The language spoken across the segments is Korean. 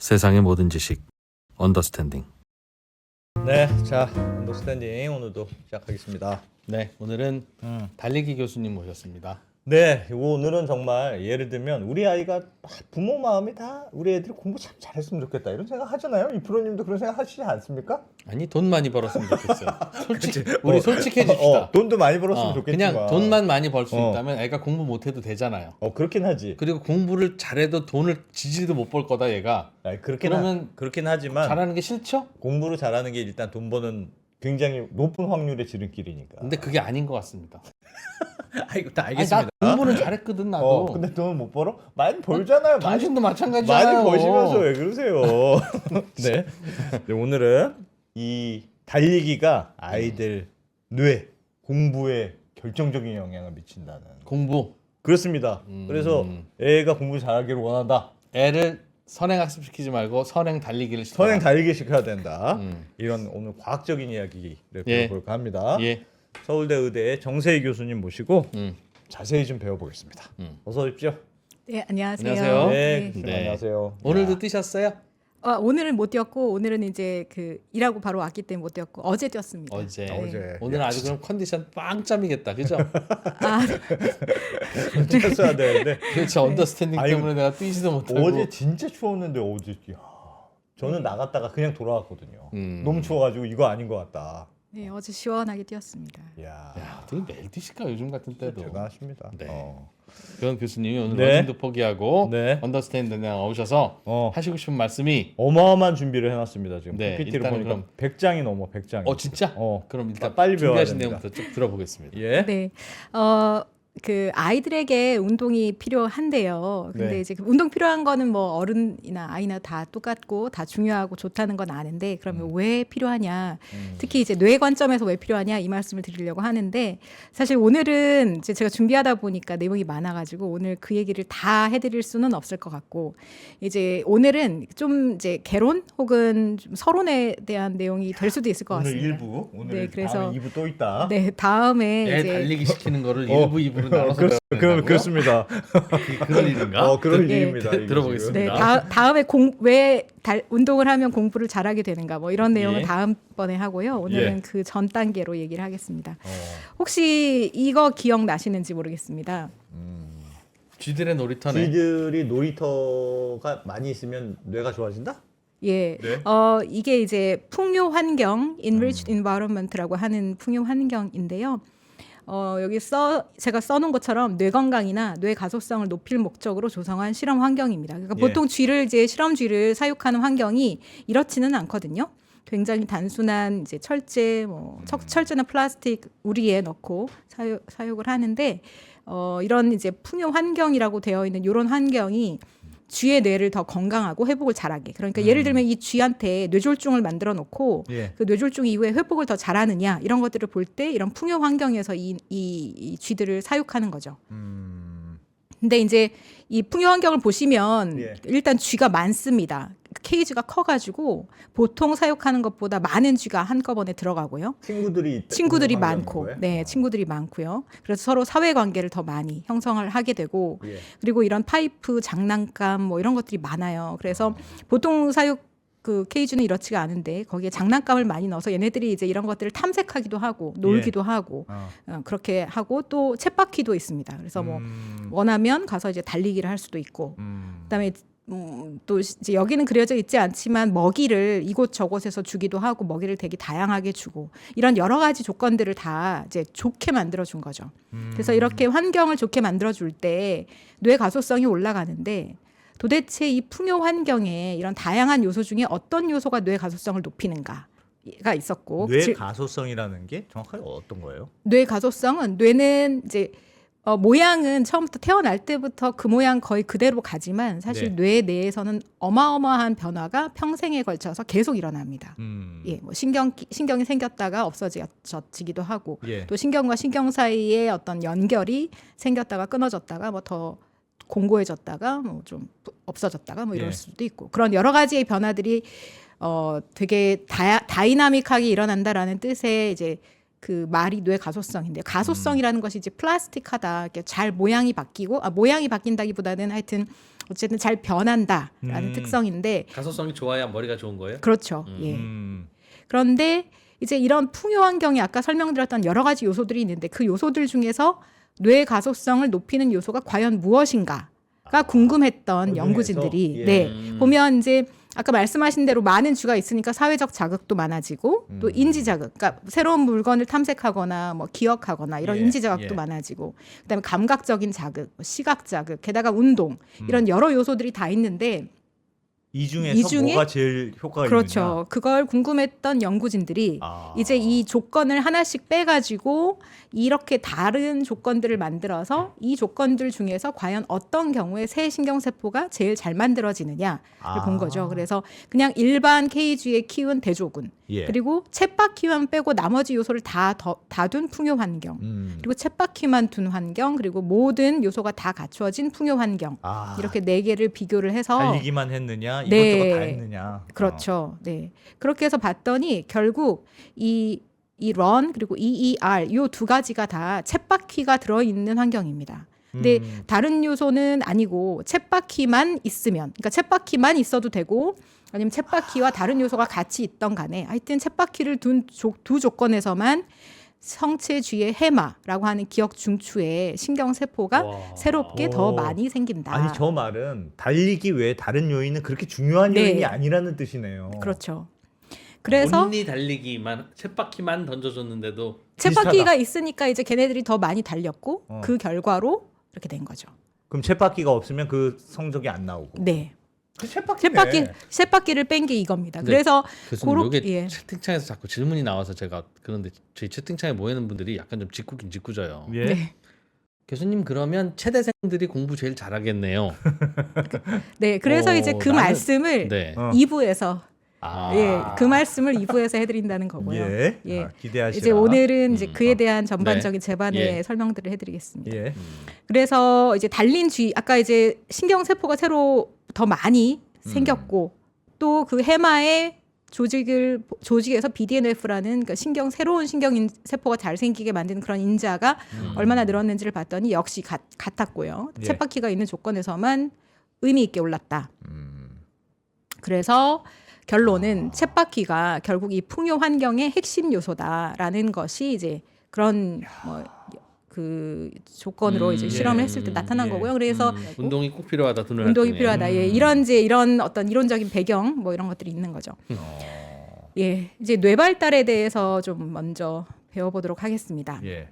세상의 모든 지식 언더스탠딩. 네, 자, 언더스탠딩 오늘도 시작하겠습니다. 네, 오늘은 달리기 교수님 모셨습니다. 네, 오늘은 정말 예를 들면 우리 아이가 부모 마음이 다 우리 애들이 공부 참 잘했으면 좋겠다 이런 생각 하잖아요. 이 프로님도 그런 생각 하시지 않습니까? 아니 돈 많이 벌었으면 좋겠어요. 솔직히 그치? 우리 솔직해집시다. 돈도 많이 벌었으면 좋겠지만 그냥 돈만 많이 벌 수 있다면 애가 공부 못해도 되잖아요. 그렇긴 하지. 그리고 공부를 잘해도 돈을 지지도 못 벌 거다 얘가. 아니, 그러면 그렇긴 하지만 잘하는 게 싫죠? 공부를 잘하는 게 일단 돈 버는 굉장히 높은 확률의 지름길이니까. 근데 그게 아닌 것 같습니다. 아이고, 다 아니, 알겠습니다. 나 공부는 잘했거든 나도. 근데 돈을 못 벌어? 많이 벌잖아요. 당신도 마찬가지잖아요. 많이 버시면서 왜 그러세요? 네. 네, 오늘은 이 달리기가 아이들 뇌 공부에 결정적인 영향을 미친다는. 공부. 그렇습니다. 그래서 애가 공부 잘하기를 원한다. 애를 선행학습시키지 말고 선행 달리기를 시켜라. 선행 달리기 시켜야 된다. 이런 오늘 과학적인 이야기를 예. 배워볼까 합니다. 예. 서울대 의대의 정세희 교수님 모시고 음. 자세히 좀 배워보겠습니다. 어서 오십시오. 네, 안녕하세요. 안녕하세요. 네, 네. 교수님 네. 안녕하세요. 오늘도 야. 뛰셨어요? 오늘은 못 뛰었고 오늘은 이제 그 일하고 바로 왔기 때문에 못 뛰었고 어제 뛰었습니다. 어제. 네. 어제. 오늘 아주 그럼 컨디션 빵점이겠다, 그죠? 아, 뛰었어야 되는데 그렇죠. 언더스탠딩 아니, 때문에 내가 뛰지도 못하고. 어제 진짜 추웠는데 어제 저는 나갔다가 그냥 돌아왔거든요. 음. 너무 추워가지고 이거 아닌 것 같다. 네, 어제 시원하게 뛰었습니다. 이야, 야, 어떻게 매일 뛰실까 요즘 같은 때도. 대단하십니다. 네. 그런 교수님이 오늘 네. 러닝도 포기하고 네. 언더스탠딩에 오셔서 하시고 싶은 말씀이. 어마어마한 준비를 해놨습니다. 지금 네, PPT를 일단은 보니까 100장이 넘어 100장이. 진짜? 그럼 일단 빨리 배워야 준비하신 됩니다. 내용부터 쭉 들어보겠습니다. 예. 네, 그 아이들에게 운동이 필요한데요. 근데 네. 이제 그 운동 필요한 거는 뭐 어른이나 아이나 다 똑같고 다 중요하고 좋다는 건 아는데 그러면 왜 필요하냐? 특히 이제 뇌 관점에서 왜 필요하냐 이 말씀을 드리려고 하는데 사실 오늘은 이제 제가 준비하다 보니까 내용이 많아가지고 오늘 그 얘기를 다 해드릴 수는 없을 것 같고 이제 오늘은 좀 이제 개론 혹은 좀 서론에 대한 내용이 될 수도 있을 것 오늘 같습니다. 1부, 오늘 네, 그래서 다음에 2부 또 있다. 네, 다음에 애 이제 달리기 시키는 거를 1부, 2부로 나눠서 배운다고요? 그렇습니다. 그럴 일인가? 그럴 네. 일입니다. 이거 들어보겠습니다. 지금. 네, 다음에 운동을 하면 공부를 잘하게 되는가 뭐 이런 내용을 예. 다음번에 하고요. 오늘은 예. 그 전 단계로 얘기를 하겠습니다. 혹시 이거 기억나시는지 모르겠습니다. 쥐들의 놀이터네. 쥐들이 놀이터가 많이 있으면 뇌가 좋아진다? 예, 네. 이게 이제 풍요 환경, enriched environment라고 하는 풍요 환경인데요. 여기 제가 써놓은 것처럼 뇌 건강이나 뇌 가소성을 높일 목적으로 조성한 실험 환경입니다. 그러니까 예. 보통 실험 쥐를 사육하는 환경이 이렇지는 않거든요. 굉장히 단순한 이제 철제, 철제나 플라스틱 우리에 넣고 사육을 하는데 이런 이제 풍요 환경이라고 되어 있는 이런 환경이 쥐의 뇌를 더 건강하고 회복을 잘하게. 그러니까 예를 들면 이 쥐한테 뇌졸중을 만들어 놓고 예. 그 뇌졸중 이후에 회복을 더 잘하느냐 이런 것들을 볼 때 이런 풍요 환경에서 이 쥐들을 사육하는 거죠. 근데 이제 이 풍요 환경을 보시면 예. 일단 쥐가 많습니다. 케이지가 커가지고 보통 사육하는 것보다 많은 쥐가 한꺼번에 들어가고요. 친구들이 많고, 네, 친구들이 많고요. 그래서 서로 사회 관계를 더 많이 형성을 하게 되고, 예. 그리고 이런 파이프, 장난감 뭐 이런 것들이 많아요. 그래서 보통 사육 그 케이지는 이렇지가 않은데 거기에 장난감을 많이 넣어서 얘네들이 이제 이런 것들을 탐색하기도 하고 놀기도 하고 그렇게 하고 또 쳇바퀴도 있습니다. 그래서 뭐 원하면 가서 이제 달리기를 할 수도 있고, 그다음에 또 이제 여기는 그려져 있지 않지만 먹이를 이곳 저곳에서 주기도 하고 먹이를 되게 다양하게 주고 이런 여러 가지 조건들을 다 이제 좋게 만들어 준 거죠. 그래서 이렇게 환경을 좋게 만들어 줄 때 뇌 가소성이 올라가는데 도대체 이 풍요 환경에 이런 다양한 요소 중에 어떤 요소가 뇌 가소성을 높이는가가 있었고 뇌 가소성이라는 게 정확하게 어떤 거예요? 뇌 가소성은 뇌는 이제 모양은 처음부터 태어날 때부터 그 모양 거의 그대로 가지만 사실 뇌 내에서는 어마어마한 변화가 평생에 걸쳐서 계속 일어납니다. 예, 뭐 신경이 생겼다가 없어지기도 하고 예. 또 신경과 신경 사이에 어떤 연결이 생겼다가 끊어졌다가 뭐 더 공고해졌다가 뭐 좀 없어졌다가 뭐 이럴 예. 수도 있고 그런 여러 가지의 변화들이 되게 다이나믹하게 일어난다라는 뜻의 이제 그 말이 뇌 가소성인데 가소성이라는 것이 이제 플라스틱하다 이렇게 잘 모양이 바뀌고 모양이 바뀐다기보다는 하여튼 어쨌든 잘 변한다라는 특성인데 가소성이 좋아야 머리가 좋은 거예요? 그렇죠. 예. 음. 그런데 이제 이런 풍요 환경에 아까 설명드렸던 여러 가지 요소들이 있는데 그 요소들 중에서 뇌 가소성을 높이는 요소가 과연 무엇인가가 궁금했던 그중에서? 연구진들이 예. 네. 보면 이제 아까 말씀하신 대로 많은 주가 있으니까 사회적 자극도 많아지고 또 인지 자극, 그러니까 새로운 물건을 탐색하거나 뭐 기억하거나 이런 예, 인지 자극도 예. 많아지고 그다음에 감각적인 자극, 뭐 시각 자극, 게다가 운동 이런 여러 요소들이 다 있는데 이 중에서 이 중에? 뭐가 제일 효과가 그렇죠. 있느냐? 그걸 궁금했던 연구진들이 아. 이제 이 조건을 하나씩 빼가지고 이렇게 다른 조건들을 만들어서 이 조건들 중에서 과연 어떤 경우에 새 신경세포가 제일 잘 만들어지느냐를 본 거죠. 그래서 그냥 일반 케이지에 키운 대조군 예. 그리고 쳇바퀴만 빼고 나머지 요소를 다 둔 풍요 환경 그리고 쳇바퀴만 둔 환경 그리고 모든 요소가 다 갖추어진 풍요 환경 아. 이렇게 네 개를 비교를 해서 달리기만 했느냐, 네. 이것저것 다 했느냐. 그렇죠. 네. 그렇게 해서 봤더니 결국 이 run 그리고 EER 요 두 가지가 다 쳇바퀴가 들어 있는 환경입니다. 근데 다른 요소는 아니고 쳇바퀴만 있으면 그러니까 쳇바퀴만 있어도 되고 아니면 쳇바퀴와 다른 요소가 같이 있던 간에 하여튼 쳇바퀴를 둔 두 조건에서만 성체 주위의 해마라고 하는 기억 중추에 신경 세포가 와. 새롭게 더 오. 많이 생긴다. 아니 저 말은 달리기 외에 다른 요인은 그렇게 중요한 네. 요인이 아니라는 뜻이네요. 그렇죠. 그래서 온리 달리기만 쳇바퀴만 던져줬는데도 쳇바퀴가 있으니까 이제 걔네들이 더 많이 달렸고 어. 그 결과로 이렇게 된 거죠. 그럼 쳇바퀴가 없으면 그 성적이 안 나오고. 네. 그 쳇바퀴를 뺀 게 이겁니다. 네. 그래서 교수님 고로- 이게 예. 채팅창에서 자꾸 질문이 나와서 제가 그런데 저희 채팅창에 모이는 분들이 약간 좀 짓궂긴 짓궂어요. 예. 네. 교수님 그러면 체대생들이 공부 제일 잘하겠네요. 네. 그래서 이제 그 나는- 말씀을 네. 어. 2부에서 아. 예, 그 말씀을 2부에서 해드린다는 거고요. 예. 예. 아, 기대하시라. 이제 오늘은 이제 음. 그에 대한 전반적인 제반의 예. 설명들을 해드리겠습니다. 예. 그래서 이제 달린 주의 아까 이제 신경 세포가 새로 더 많이 생겼고 또 그 해마의 조직에서 BDNF라는 그러니까 새로운 신경 세포가 잘 생기게 만드는 그런 인자가 얼마나 늘었는지를 봤더니 역시 같았고요. 예. 쳇바퀴가 있는 조건에서만 의미 있게 올랐다. 음. 그래서 결론은 쳇바퀴가 결국 이 풍요 환경의 핵심 요소다라는 것이 이제 그런 그 조건으로 이제 실험을 했을 때 나타난 예. 거고요. 그래서 운동이 꼭 필요하다 눈을 운동이 났더니. 필요하다. 예, 이런 어떤 이론적인 배경 뭐 이런 것들이 있는 거죠. 예, 이제 뇌 발달에 대해서 좀 먼저 배워보도록 하겠습니다. 예.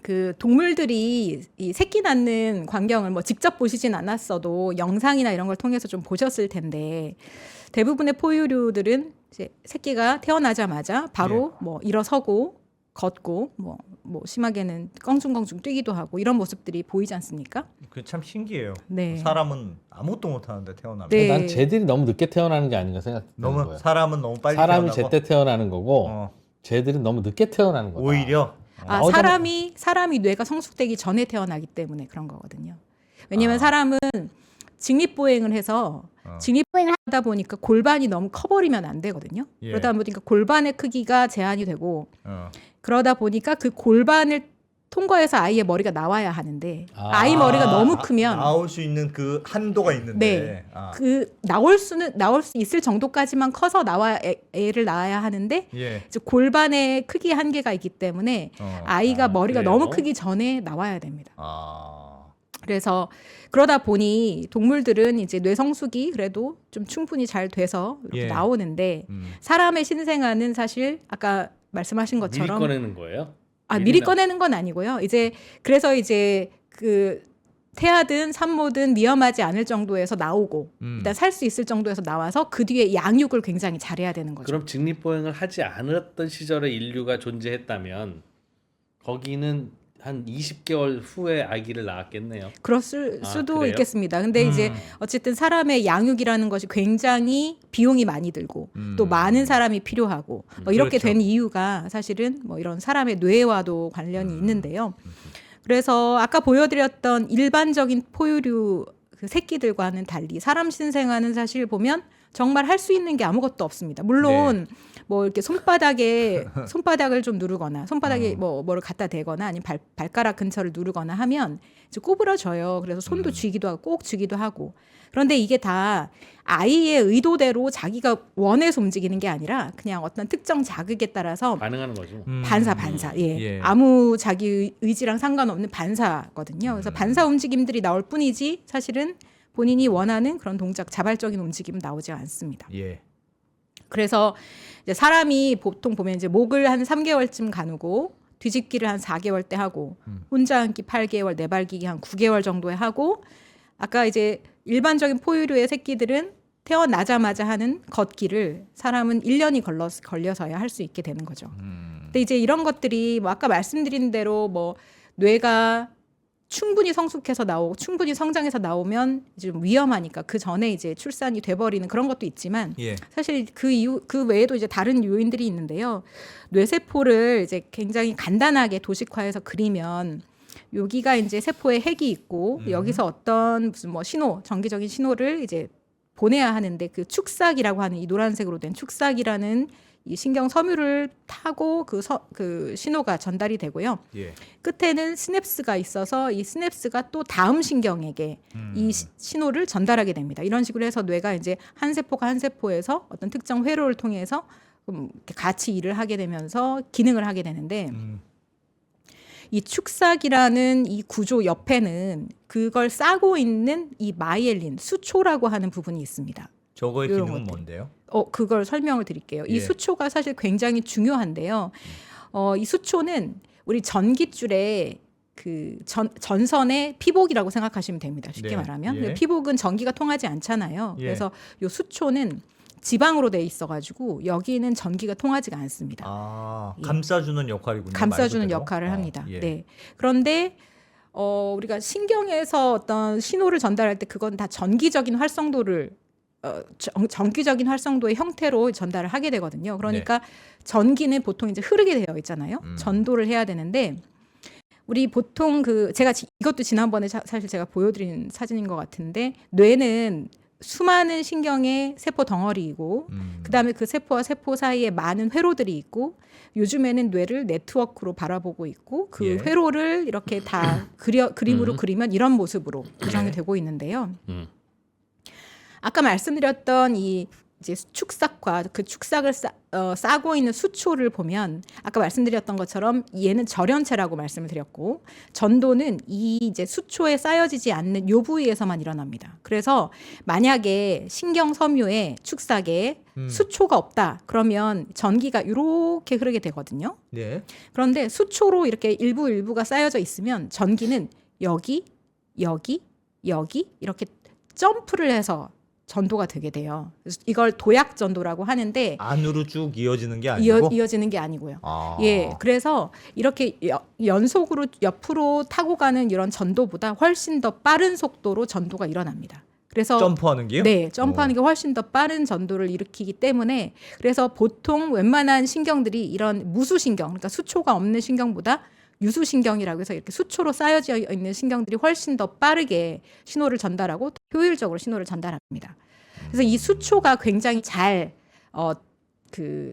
그 동물들이 이 새끼 낳는 광경을 뭐 직접 보시진 않았어도 영상이나 이런 걸 통해서 좀 보셨을 텐데 대부분의 포유류들은 이제 새끼가 태어나자마자 바로 뭐 일어서고 걷고 뭐 심하게는 껑충껑충 뛰기도 하고 이런 모습들이 보이지 않습니까? 그 참 신기해요. 네. 사람은 아무것도 못 하는데 태어나면. 네. 난 쟤들이 너무 늦게 태어나는 게 아닌가 생각되는 너무 거예요. 사람은 너무 빨리 사람이 태어나고. 제때 태어나는 거고 어. 쟤들은 너무 늦게 태어나는 거다. 오히려 사람이 뇌가 성숙되기 전에 태어나기 때문에 그런 거거든요. 왜냐하면 사람은 직립보행을 해서 직립보행을 하다 보니까 골반이 너무 커버리면 안 되거든요. 예. 그러다 보니까 골반의 크기가 제한이 되고 어. 그러다 보니까 그 골반을 통과해서 아이의 머리가 나와야 하는데 아이 머리가 너무 크면 나올 수 있는 그 한도가 있는데. 네. 아. 그 나올 수 있을 정도까지만 커서 애를 낳아야 하는데 예. 이제 골반의 크기 한계가 있기 때문에 아이가 머리가 그래요? 너무 크기 전에 나와야 됩니다. 아. 그래서 그러다 보니 동물들은 이제 뇌성숙이 그래도 좀 충분히 잘 돼서 이렇게 예. 나오는데 사람의 신생아는 사실 아까 말씀하신 미리 것처럼 꺼내는 거예요? 미리 꺼내는 건 아니고요. 그래서 그 태아든 산모든 위험하지 않을 정도에서 나오고 일단 살 수 있을 정도에서 나와서 그 뒤에 양육을 굉장히 잘해야 되는 거죠. 그럼 직립보행을 하지 않았던 시절에 인류가 존재했다면 거기는 한 20개월 후에 아기를 낳았겠네요. 그럴 수도 그래요? 있겠습니다. 근데 이제 어쨌든 사람의 양육이라는 것이 굉장히 비용이 많이 들고 또 많은 사람이 필요하고 뭐 이렇게 그렇죠. 된 이유가 사실은 뭐 이런 사람의 뇌와도 관련이 있는데요. 그래서 아까 보여드렸던 일반적인 포유류 그 새끼들과는 달리 사람 신생아는 사실 보면 정말 할 수 있는 게 아무것도 없습니다. 물론 뭐 이렇게 손바닥을 좀 누르거나 손바닥에 뭐를 갖다 대거나 아니면 발가락 근처를 누르거나 하면 이제 꼬부라져요. 그래서 손도 쥐기도 하고 꼭 쥐기도 하고. 그런데 이게 다 아이의 의도대로 자기가 원해서 움직이는 게 아니라 그냥 어떤 특정 자극에 따라서 반응하는 거죠. 반사. 예. 예. 아무 자기 의지랑 상관없는 반사거든요. 그래서 반사 움직임들이 나올 뿐이지 사실은 본인이 원하는 그런 동작, 자발적인 움직임은 나오지 않습니다. 예. 그래서 이제 사람이 보통 보면 이제 목을 한 3개월쯤 가누고 뒤집기를 한 4개월 때 하고 혼자 앉기 8개월, 내발기기 한 9개월 정도에 하고 아까 이제 일반적인 포유류의 새끼들은 태어나자마자 하는 걷기를 사람은 1년이 걸려서야 할 수 있게 되는 거죠. 근데 이제 이런 것들이 뭐 아까 말씀드린 대로 뭐 뇌가 충분히 성숙해서 나오고 충분히 성장해서 나오면 이제 좀 위험하니까 그 전에 이제 출산이 돼버리는 그런 것도 있지만 예. 사실 그 외에도 이제 다른 요인들이 있는데요. 뇌세포를 이제 굉장히 간단하게 도식화해서 그리면 여기가 이제 세포에 핵이 있고 여기서 어떤 무슨 뭐 신호, 정기적인 신호를 이제 보내야 하는데 그 축삭이라고 하는 이 노란색으로 된 축삭이라는 이 신경 섬유를 타고 그 신호가 전달이 되고요. 예. 끝에는 시냅스가 있어서 이 시냅스가 또 다음 신경에게 이 신호를 전달하게 됩니다. 이런 식으로 해서 뇌가 이제 한 세포가 한 세포에서 어떤 특정 회로를 통해서 이렇게 같이 일을 하게 되면서 기능을 하게 되는데 이 축삭이라는 이 구조 옆에는 그걸 싸고 있는 이 마이엘린, 수초라고 하는 부분이 있습니다. 저거의 이런 기능은 것들. 뭔데요? 그걸 설명을 드릴게요. 이 예. 수초가 사실 굉장히 중요한데요. 이 수초는 우리 전깃줄에 그 전선의 피복이라고 생각하시면 됩니다. 쉽게 네. 말하면 예. 피복은 전기가 통하지 않잖아요. 예. 그래서 이 수초는 지방으로 돼 있어가지고 여기는 전기가 통하지가 않습니다. 아, 예. 감싸주는 역할이군요. 감싸주는 말 그대로. 역할을 합니다. 예. 네. 그런데 우리가 신경에서 어떤 신호를 전달할 때 그건 다 전기적인 활성도를 정기적인 활성도의 형태로 전달을 하게 되거든요. 그러니까 전기는 보통 이제 흐르게 되어 있잖아요. 전도를 해야 되는데 우리 보통 제가 이것도 지난번에 사실 제가 보여드린 사진인 것 같은데 뇌는 수많은 신경의 세포 덩어리이고 그다음에 그 세포와 세포 사이에 많은 회로들이 있고 요즘에는 뇌를 네트워크로 바라보고 있고 그 예. 회로를 이렇게 다 그림으로 그리면 이런 모습으로 구성이 되고 있는데요. 아까 말씀드렸던 이 이제 축삭과 그 축삭을 싸고 있는 수초를 보면 아까 말씀드렸던 것처럼 얘는 절연체라고 말씀을 드렸고 전도는 이 이제 수초에 쌓여지지 않는 요 부위에서만 일어납니다. 그래서 만약에 신경 섬유에 축삭에 수초가 없다 그러면 전기가 이렇게 흐르게 되거든요. 네. 그런데 수초로 이렇게 일부가 쌓여져 있으면 전기는 여기 이렇게 점프를 해서 전도가 되게 돼요. 그래서 이걸 도약 전도라고 하는데 안으로 쭉 이어지는 게 아니고 이어지는 게 아니고요. 아. 예, 그래서 이렇게 연속으로 옆으로 타고 가는 이런 전도보다 훨씬 더 빠른 속도로 전도가 일어납니다. 그래서 점프하는 게요? 네, 점프하는 게 훨씬 더 빠른 전도를 일으키기 때문에 그래서 보통 웬만한 신경들이 이런 무수신경, 그러니까 수초가 없는 신경보다 유수신경이라고 해서 이렇게 수초로 쌓여져 있는 신경들이 훨씬 더 빠르게 신호를 전달하고 효율적으로 신호를 전달합니다. 그래서 이 수초가 굉장히 잘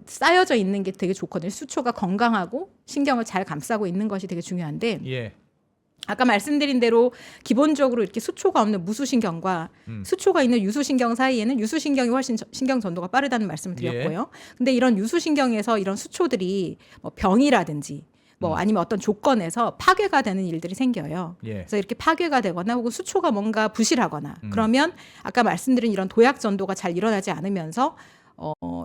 쌓여져 있는 게 되게 좋거든요. 수초가 건강하고 신경을 잘 감싸고 있는 것이 되게 중요한데 예. 아까 말씀드린 대로 기본적으로 이렇게 수초가 없는 무수신경과 수초가 있는 유수신경 사이에는 유수신경이 훨씬 신경 전도가 빠르다는 말씀을 드렸고요. 근데 이런 유수신경에서 이런 수초들이 뭐 병이라든지 뭐 아니면 어떤 조건에서 파괴가 되는 일들이 생겨요. 예. 그래서 이렇게 파괴가 되거나 혹은 수초가 뭔가 부실하거나 그러면 아까 말씀드린 이런 도약 전도가 잘 일어나지 않으면서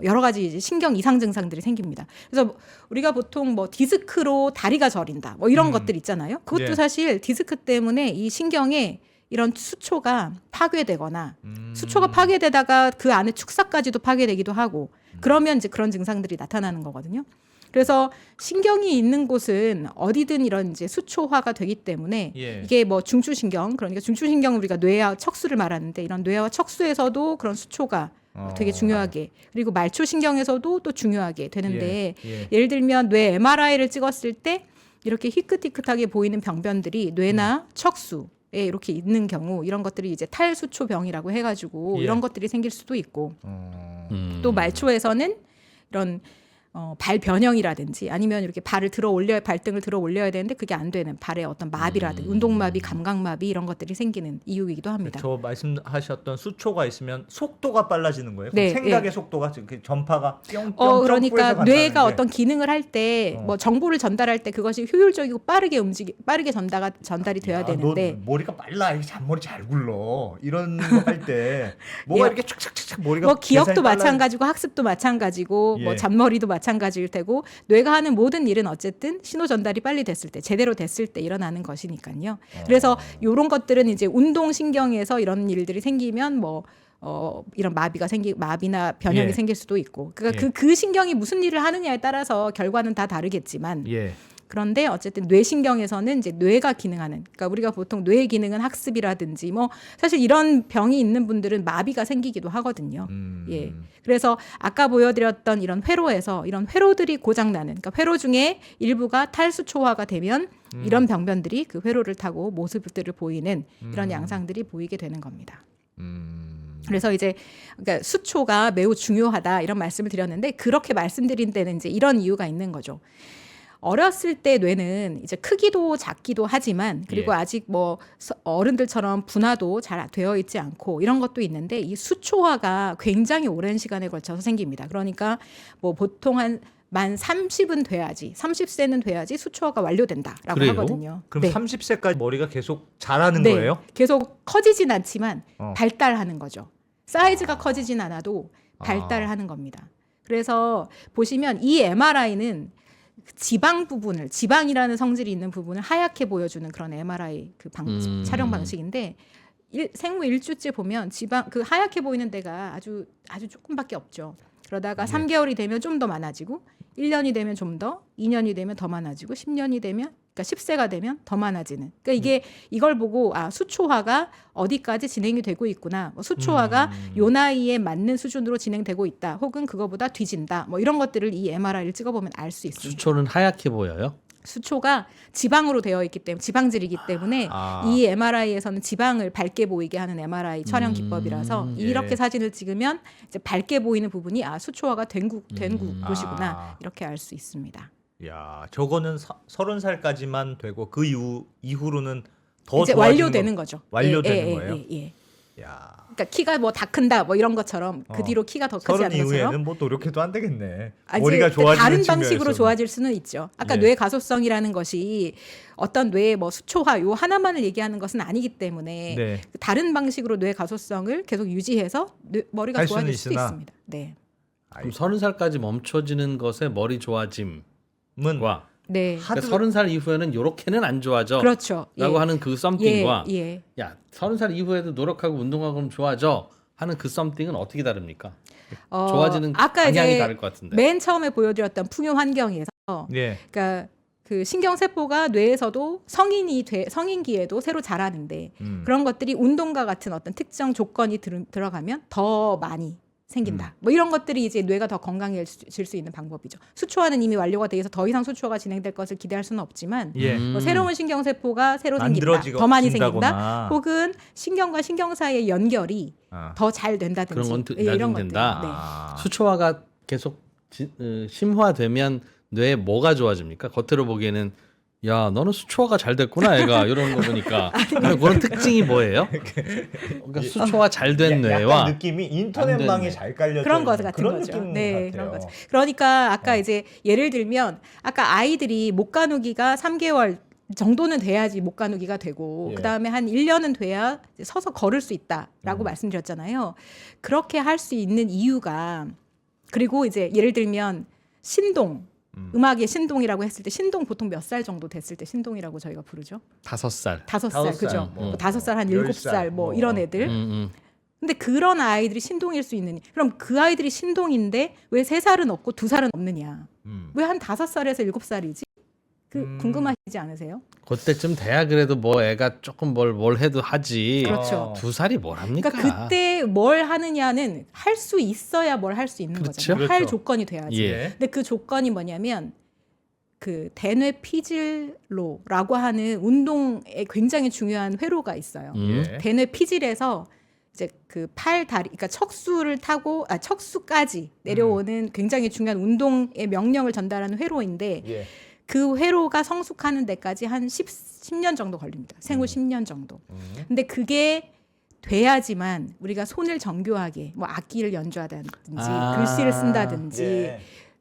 여러 가지 이제 신경 이상 증상들이 생깁니다. 그래서 우리가 보통 뭐 디스크로 다리가 저린다 뭐 이런 것들 있잖아요. 그것도 예. 사실 디스크 때문에 이 신경에 이런 수초가 파괴되거나 수초가 파괴되다가 그 안에 축삭까지도 파괴되기도 하고 그러면 이제 그런 증상들이 나타나는 거거든요. 그래서 신경이 있는 곳은 어디든 이런 이제 수초화가 되기 때문에 예. 이게 뭐 중추신경 그러니까 중추신경은 우리가 뇌와 척수를 말하는데 이런 뇌와 척수에서도 그런 수초가 되게 중요하게 그리고 말초신경에서도 또 중요하게 되는데 예. 예를 들면 뇌 MRI를 찍었을 때 이렇게 희끗희끗하게 보이는 병변들이 뇌나 척수에 이렇게 있는 경우 이런 것들이 이제 탈수초병이라고 해가지고 예. 이런 것들이 생길 수도 있고 또 말초에서는 이런 발 변형이라든지 아니면 이렇게 발등을 들어 올려야 되는데 그게 안 되는 발의 어떤 마비라든지 운동마비, 감각마비 이런 것들이 생기는 이유이기도 합니다. 저 말씀하셨던 수초가 있으면 속도가 빨라지는 거예요? 네, 생각의 속도가 그 전파가 뿅뿅 그러니까 점프해서 뇌가 간다는 게. 어떤 기능을 할 때 뭐 정보를 전달할 때 그것이 효율적이고 빠르게 전달이 돼야 되는데 너 머리가 빨라. 이 잔머리 잘 굴러. 이런 거 할 때 뭐가 예. 이렇게 착착착착 머리가 뭐 기억도 계산이 빨라. 마찬가지고 학습도 마찬가지고 뭐 예. 잔머리도 마찬가지일 테고 뇌가 하는 모든 일은 어쨌든 신호 전달이 빨리 됐을 때 제대로 됐을 때 일어나는 것이니까요. 그래서 이런 것들은 이제 운동 신경에서 이런 일들이 생기면 이런 마비나 변형이 예. 생길 수도 있고 그러니까 예. 그 신경이 무슨 일을 하느냐에 따라서 결과는 다 다르겠지만 예. 그런데 어쨌든 뇌신경에서는 이제 뇌가 기능하는 그러니까 우리가 보통 뇌의 기능은 학습이라든지 뭐 사실 이런 병이 있는 분들은 마비가 생기기도 하거든요. 예. 그래서 아까 보여드렸던 이런 회로에서 이런 회로들이 고장나는 그러니까 회로 중에 일부가 탈수초화가 되면 이런 병변들이 그 회로를 타고 모습들을 보이는 이런 양상들이 보이게 되는 겁니다. 그래서 이제 그러니까 수초가 매우 중요하다 이런 말씀을 드렸는데 그렇게 말씀드린 때는 이제 이런 이유가 있는 거죠. 어렸을 때 뇌는 이제 크기도 작기도 하지만 그리고 예. 아직 뭐 어른들처럼 분화도 잘 되어 있지 않고 이런 것도 있는데 이 수초화가 굉장히 오랜 시간에 걸쳐서 생깁니다. 그러니까 뭐 보통 만 30은 돼야지 30세는 돼야지 수초화가 완료된다라고 그래요? 하거든요. 그럼 네. 30세까지 머리가 계속 자라는 네. 거예요? 계속 커지진 않지만 어. 발달하는 거죠. 사이즈가 커지진 않아도 발달을 하는 겁니다. 그래서 보시면 이 MRI는 지방이라는 성질이 있는 부분을 하얗게 보여주는 그런 MRI 촬영 방식인데 생후 1주째 보면 그 하얗게 보이는 데가 아주 조금밖에 없죠. 그러다가 3개월이 되면 좀 더 많아지고 1년이 되면 좀 더, 2년이 되면 더 많아지고 10년이 되면 그러니까 10세가 되면 더 많아지는. 그러니까 이걸 보고 수초화가 어디까지 진행이 되고 있구나. 수초화가 요 나이에 맞는 수준으로 진행되고 있다. 혹은 그거보다 뒤진다. 뭐 이런 것들을 이 MRI를 찍어보면 알 수 있습니다. 수초는 하얗게 보여요? 수초가 지방으로 되어 있기 때문에 지방질이기 때문에 이 MRI에서는 지방을 밝게 보이게 하는 MRI 촬영 기법이라서 이렇게 사진을 찍으면 이제 밝게 보이는 부분이 수초화가 된 곳이구나 이렇게 알 수 있습니다. 야, 저거는 30살까지만 되고 그 이후로는 더 이제 좋아지는 완료되는 거죠. 완료되는 거예요? 예. 야. 그러니까 키가 뭐 다 큰다 뭐 이런 것처럼 그 뒤로 키가 더 크지 30 않는 것처럼 이후에는 뭐 노력해도 안 되겠네. 아직 머리가 좋아지는 다른 측면에서는. 방식으로 좋아질 수는 있죠. 아까 예. 뇌 가소성이라는 것이 어떤 뇌의 뭐 수초화 요 하나만을 얘기하는 것은 아니기 때문에 네. 다른 방식으로 뇌 가소성을 계속 유지해서 머리가 할 수는 좋아질 수도 있으나. 있습니다. 네. 그럼 30살까지 멈춰지는 것에 머리 좋아짐과 은 네. 하드 30살 이후에는 요렇게는 안 좋아져 그렇죠. 라고 하는 그 썸띵과 예. 야 30살 이후에도 노력하고 운동하고 그럼 좋아져 하는 그 썸띵은 어떻게 다릅니까? 좋아지는 아까 방향이 이제 다를 것 같은데. 맨 처음에 보여드렸던 풍요 환경에서 예. 그러니까 그 신경세포가 뇌에서도 성인기에도 새로 자라는데 그런 것들이 운동과 같은 어떤 특정 조건이 들어가면 더 많이 생긴다. 뭐 이런 것들이 이제 뇌가 더 건강해질 수 있는 방법이죠. 수초화는 이미 완료가 돼 있어서 더 이상 수초화가 진행될 것을 기대할 수는 없지만 예. 뭐 새로운 신경세포가 새로 생긴다. 만들어지고 더 많이 진다거나. 생긴다. 혹은 신경과 신경 사이의 연결이 더 잘 된다든지 그런 건 이런 나중 것들. 된다. 네. 수초화가 계속 심화되면 뇌에 뭐가 좋아집니까? 겉으로 보기에는 야 너는 수초화가 잘 됐구나 애가 이런 거 보니까 그런 특징이 뭐예요? 그러니까 수초화 잘 된 뇌와 약간 느낌이 인터넷망에 안 됐네. 잘 깔려져 그런 것 있는 같은 그런 거죠. 느낌 네, 같아요. 그런 거죠. 그러니까 아까 이제 예를 들면 아까 아이들이 못 가누기가 3개월 정도는 돼야지 못 가누기가 되고 예. 그다음에 한 1년은 돼야 이제 서서 걸을 수 있다라고 말씀드렸잖아요. 그렇게 할 수 있는 이유가 그리고 이제 예를 들면 신동 음악의 신동이라고 했을 때 신동 보통 몇 살 정도 됐을 때 신동이라고 저희가 부르죠? 5살. 5살 그죠? 뭐, 5살 한 10살 7살 뭐 이런 애들. 근데 그런 아이들이 신동일 수 있느냐? 그럼 그 아이들이 신동인데 왜 3살은 없고 2살은 없느냐? 왜 한 5살에서 7살이지? 궁금하시지 않으세요? 그때쯤 돼야 그래도 뭐 애가 조금 뭘 해도 하지. 그렇죠. 2살이 뭘 합니까? 그러니까 그때 뭘 하느냐는 할 수 있어야 뭘 할 수 있는 그렇죠. 거잖아요. 할 그렇죠. 조건이 돼야지. 예. 근데 그 조건이 뭐냐면 그 대뇌 피질로라고 하는 운동에 굉장히 중요한 회로가 있어요. 예. 대뇌 피질에서 이제 그 팔 다리 그러니까 척수까지 내려오는 굉장히 중요한 운동의 명령을 전달하는 회로인데 예. 그 회로가 성숙하는 데까지 한 10년 정도 걸립니다. 생후 10년 정도. 근데 그게 돼야지만 우리가 손을 정교하게 뭐 악기를 연주하다든지 글씨를 쓴다든지 예.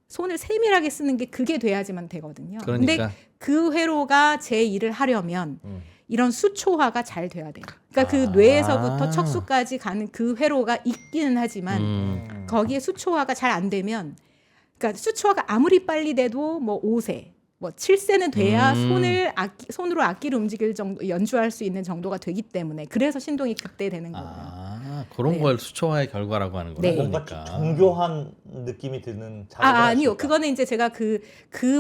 손을 세밀하게 쓰는 게 그게 돼야지만 되거든요. 그러니까 근데 그 회로가 제 일을 하려면 이런 수초화가 잘 돼야 돼요. 그러니까 그 뇌에서부터 척수까지 가는 그 회로가 있기는 하지만 거기에 수초화가 잘 안 되면 그러니까 수초화가 아무리 빨리 돼도 뭐 5세 뭐 7세는 돼야 손으로 악기를 움직일 정도 연주할 수 있는 정도가 되기 때문에 그래서 신동이 그때 되는 거예요. 그런 네. 걸 수초화의 결과라고 하는구나. 네. 뭔가 그러니까. 정교한 느낌이 드는 작업을 아니요. 하실까? 그거는 이제 제가 그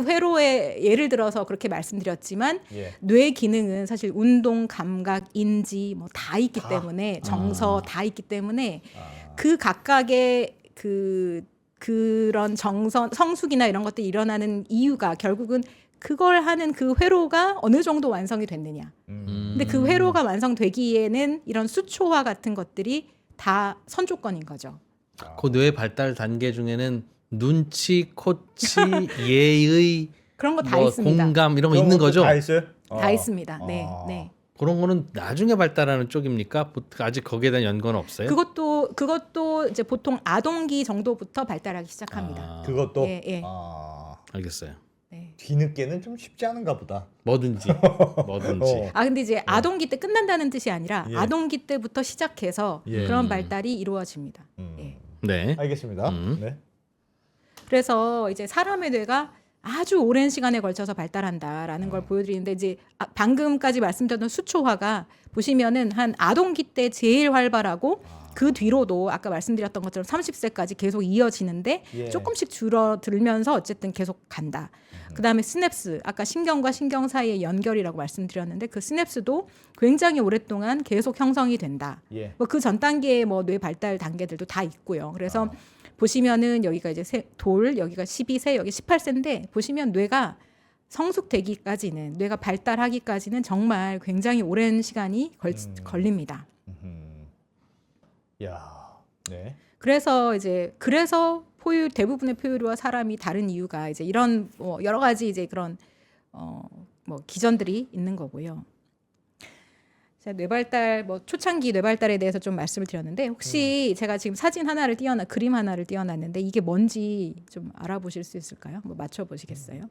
회로에 예를 들어서 그렇게 말씀드렸지만 예. 뇌 기능은 사실 운동, 감각, 인지 뭐 다 있기 때문에 정서 다 있기 때문에 그 각각의 그런 성숙이나 이런 것들이 일어나는 이유가 결국은 그걸 하는 그 회로가 어느 정도 완성이 됐느냐. 근데 그 회로가 완성되기에는 이런 수초화 같은 것들이 다 선조건인 거죠. 그 뇌 발달 단계 중에는 눈치, 코치, 예의, 그런 거 다 뭐 있습니다. 공감 이런 거 그런 있는 것도 거죠. 다 있어요? 다 있습니다. 네, 네. 그런 거는 나중에 발달하는 쪽입니까? 아직 거기에 대한 연구는 없어요? 그것도 이제 보통 아동기 정도부터 발달하기 시작합니다. 그것도 예, 예. 알겠어요. 네. 뒤늦게는 좀 쉽지 않은가 보다. 뭐든지. 근데 이제 아동기 때 끝난다는 뜻이 아니라 예. 아동기 때부터 시작해서 예. 그런 발달이 이루어집니다. 예. 네. 알겠습니다. 네. 그래서 이제 사람의 뇌가 아주 오랜 시간에 걸쳐서 발달한다라는 걸 보여드리는데 이제 방금까지 말씀드렸던 수초화가 보시면은 한 아동기 때 제일 활발하고 그 뒤로도 아까 말씀드렸던 것처럼 30세까지 계속 이어지는데 예. 조금씩 줄어들면서 어쨌든 계속 간다. 그다음에 스냅스 아까 신경과 신경 사이의 연결이라고 말씀드렸는데 그 스냅스도 굉장히 오랫동안 계속 형성이 된다. 예. 뭐 그 전 단계의 뭐 뇌 발달 단계들도 다 있고요. 그래서 보시면은 여기가 이제 여기가 12세, 여기 18세인데 보시면 뇌가 성숙되기까지는 뇌가 발달하기까지는 정말 굉장히 오랜 시간이 걸립니다. 야, 네. 그래서 대부분의 포유류와 사람이 다른 이유가 이제 이런 뭐 여러 가지 이제 그런 뭐 기전들이 있는 거고요. 자, 뇌발달 뭐 초창기 뇌발달에 대해서 좀 말씀을 드렸는데 혹시 제가 지금 그림 하나를 띄워놨는데 이게 뭔지 좀 알아보실 수 있을까요? 뭐 맞춰보시겠어요?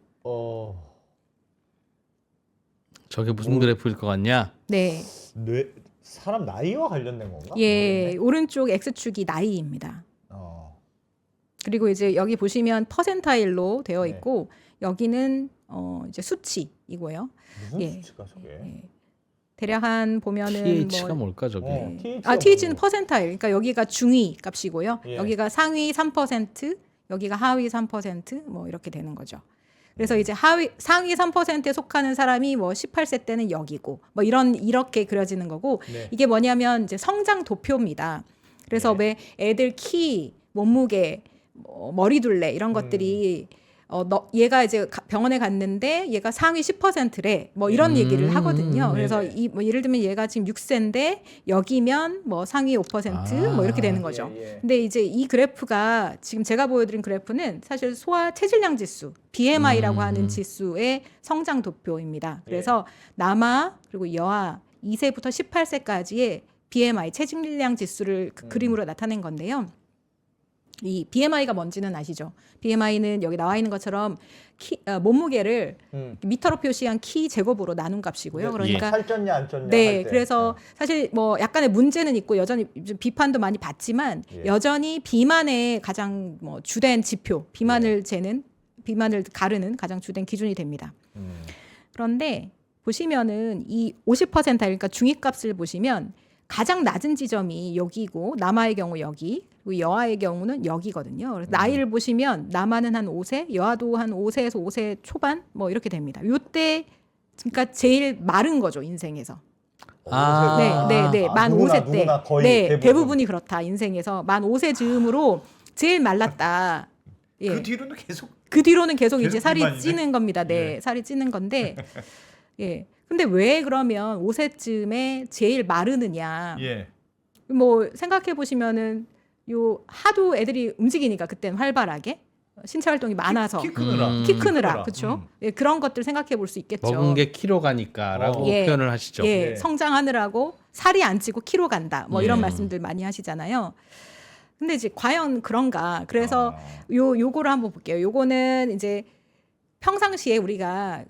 저게 무슨 그래프일 것 같냐? 네, 사람 나이와 관련된 건가? 예, 오른쪽 X축이 나이입니다. 그리고 이제 여기 보시면 퍼센타일로 되어 있고 여기는 이제 수치이고요. 무슨 예. 수치가 저게? 예. 대략 한 보면은 TH가 뭘까 저게? TH는 퍼센타일. 그러니까 여기가 중위 값이고요. 예. 여기가 상위 3%, 여기가 하위 3%, 뭐 이렇게 되는 거죠. 그래서 이제 상위 3%에 속하는 사람이 뭐 18세 때는 여기고 뭐 이렇게 그려지는 거고 네. 이게 뭐냐면 이제 성장 도표입니다. 그래서 왜 애들 키, 몸무게, 뭐 머리둘레 이런 것들이 얘가 이제 병원에 갔는데 얘가 상위 10%래 뭐 이런 얘기를 하거든요. 그래서 뭐 예를 들면 얘가 지금 6세인데 여기면 뭐 상위 5% 뭐 이렇게 되는 거죠. 예. 근데 이제 이 그래프가 지금 제가 보여드린 그래프는 사실 소아 체질량 지수 BMI라고 하는 지수의 성장 도표입니다. 그래서 남아 그리고 여아 2세부터 18세까지의 BMI 체질량 지수를 그림으로 나타낸 건데요. 이 BMI가 뭔지는 아시죠? BMI는 여기 나와 있는 것처럼 몸무게를 미터로 표시한 키 제곱으로 나눈 값이고요. 그러니까 살쪘냐 안 쪘냐 네, 할 때. 그래서 사실 뭐 약간의 문제는 있고 여전히 좀 비판도 많이 받지만 여전히 비만의 가장 뭐 주된 지표, 비만을 가르는 가장 주된 기준이 됩니다. 그런데 보시면은 이 50% 그러니까 중위값을 보시면 가장 낮은 지점이 여기고 남아의 경우 여기 그리고 여아의 경우는 여기거든요. 그래서 나이를 보시면 남아는 한 5세, 여아도 한 5세에서 5세 초반 뭐 이렇게 됩니다. 요때 그러니까 제일 마른 거죠 인생에서. 네. 만 5세 때. 누구나 거의 네, 대부분이 그렇다 인생에서 만 5세 즈음으로 제일 말랐다. 예. 그 뒤로는 계속 이제 계속 살이 비만이네? 찌는 겁니다. 네, 살이 찌는 건데. 예. 근데 왜 그러면 5세쯤에 제일 마르느냐? 예. 뭐 생각해 보시면은 요 하도 애들이 움직이니까 그때는 활발하게 신체 활동이 많아서 키 크느라. 키 크느라 그렇죠. 예, 그런 것들 생각해 볼 수 있겠죠. 먹은 게 키로 가니까라고 예. 표현을 하시죠. 예, 네. 성장하느라고 살이 안 찌고 키로 간다. 뭐 이런 예. 말씀들 많이 하시잖아요. 근데 이제 과연 그런가? 그래서 아. 요거를 한번 볼게요. 요거는 이제 평상시에 우리가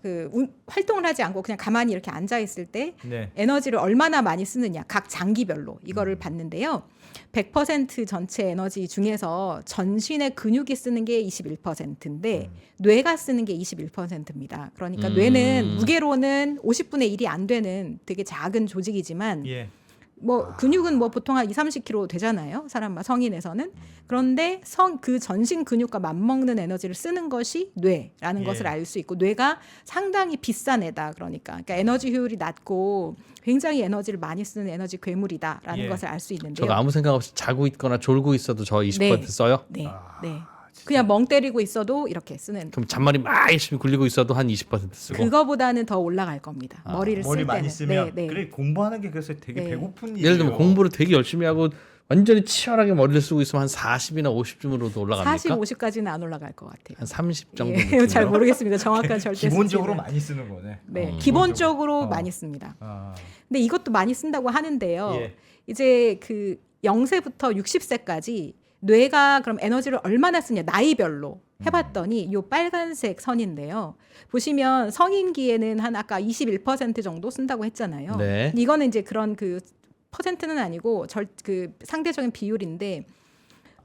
활동을 하지 않고 그냥 가만히 이렇게 앉아 있을 때 네. 에너지를 얼마나 많이 쓰느냐 각 장기별로 이거를 봤는데요. 100% 전체 에너지 중에서 전신의 근육이 쓰는 게 21%인데 뇌가 쓰는 게 21%입니다. 그러니까 뇌는 무게로는 50분의 1이 안 되는 되게 작은 조직이지만 예. 뭐 근육은 뭐 보통 한 2-30kg 되잖아요. 사람 성인에서는. 그런데 그 전신 근육과 맞먹는 에너지를 쓰는 것이 뇌라는 예. 것을 알 수 있고 뇌가 상당히 비싼 애다. 그러니까 에너지 효율이 낮고 굉장히 에너지를 많이 쓰는 에너지 괴물이다라는 예. 것을 알 수 있는데요. 저거 아무 생각 없이 자고 있거나 졸고 있어도 저 20% 네. 써요? 네. 아, 네. 그냥 멍 때리고 있어도 이렇게 쓰는. 그럼 잔머리 막 열심히 굴리고 있어도 한 20% 쓰고. 그거보다는 더 올라갈 겁니다. 머리를 쓸 머리 때는. 많이 쓰면 네, 네. 그래 공부하는 게 그래서 되게 네. 배고픈 일이에요. 예를 들면 공부를 되게 열심히 하고 완전히 치열하게 머리를 쓰고 있으면 한 40이나 50쯤으로도 올라갑니까? 40, 50까지는 안 올라갈 것 같아요. 한 30 정도. 예, 잘 모르겠습니다. 정확한 절대 기본적으로 수치는. 많이 쓰는 거네. 네, 기본적으로 어. 많이 씁니다. 아. 근데 이것도 많이 쓴다고 하는데요. 예. 이제 그 0세부터 60세까지 뇌가 그럼 에너지를 얼마나 쓰냐 나이별로 해봤더니 요 빨간색 선인데요. 보시면 성인기에는 한 아까 21% 정도 쓴다고 했잖아요. 네. 이거는 이제 그런 그 퍼센트는 아니고 그 상대적인 비율인데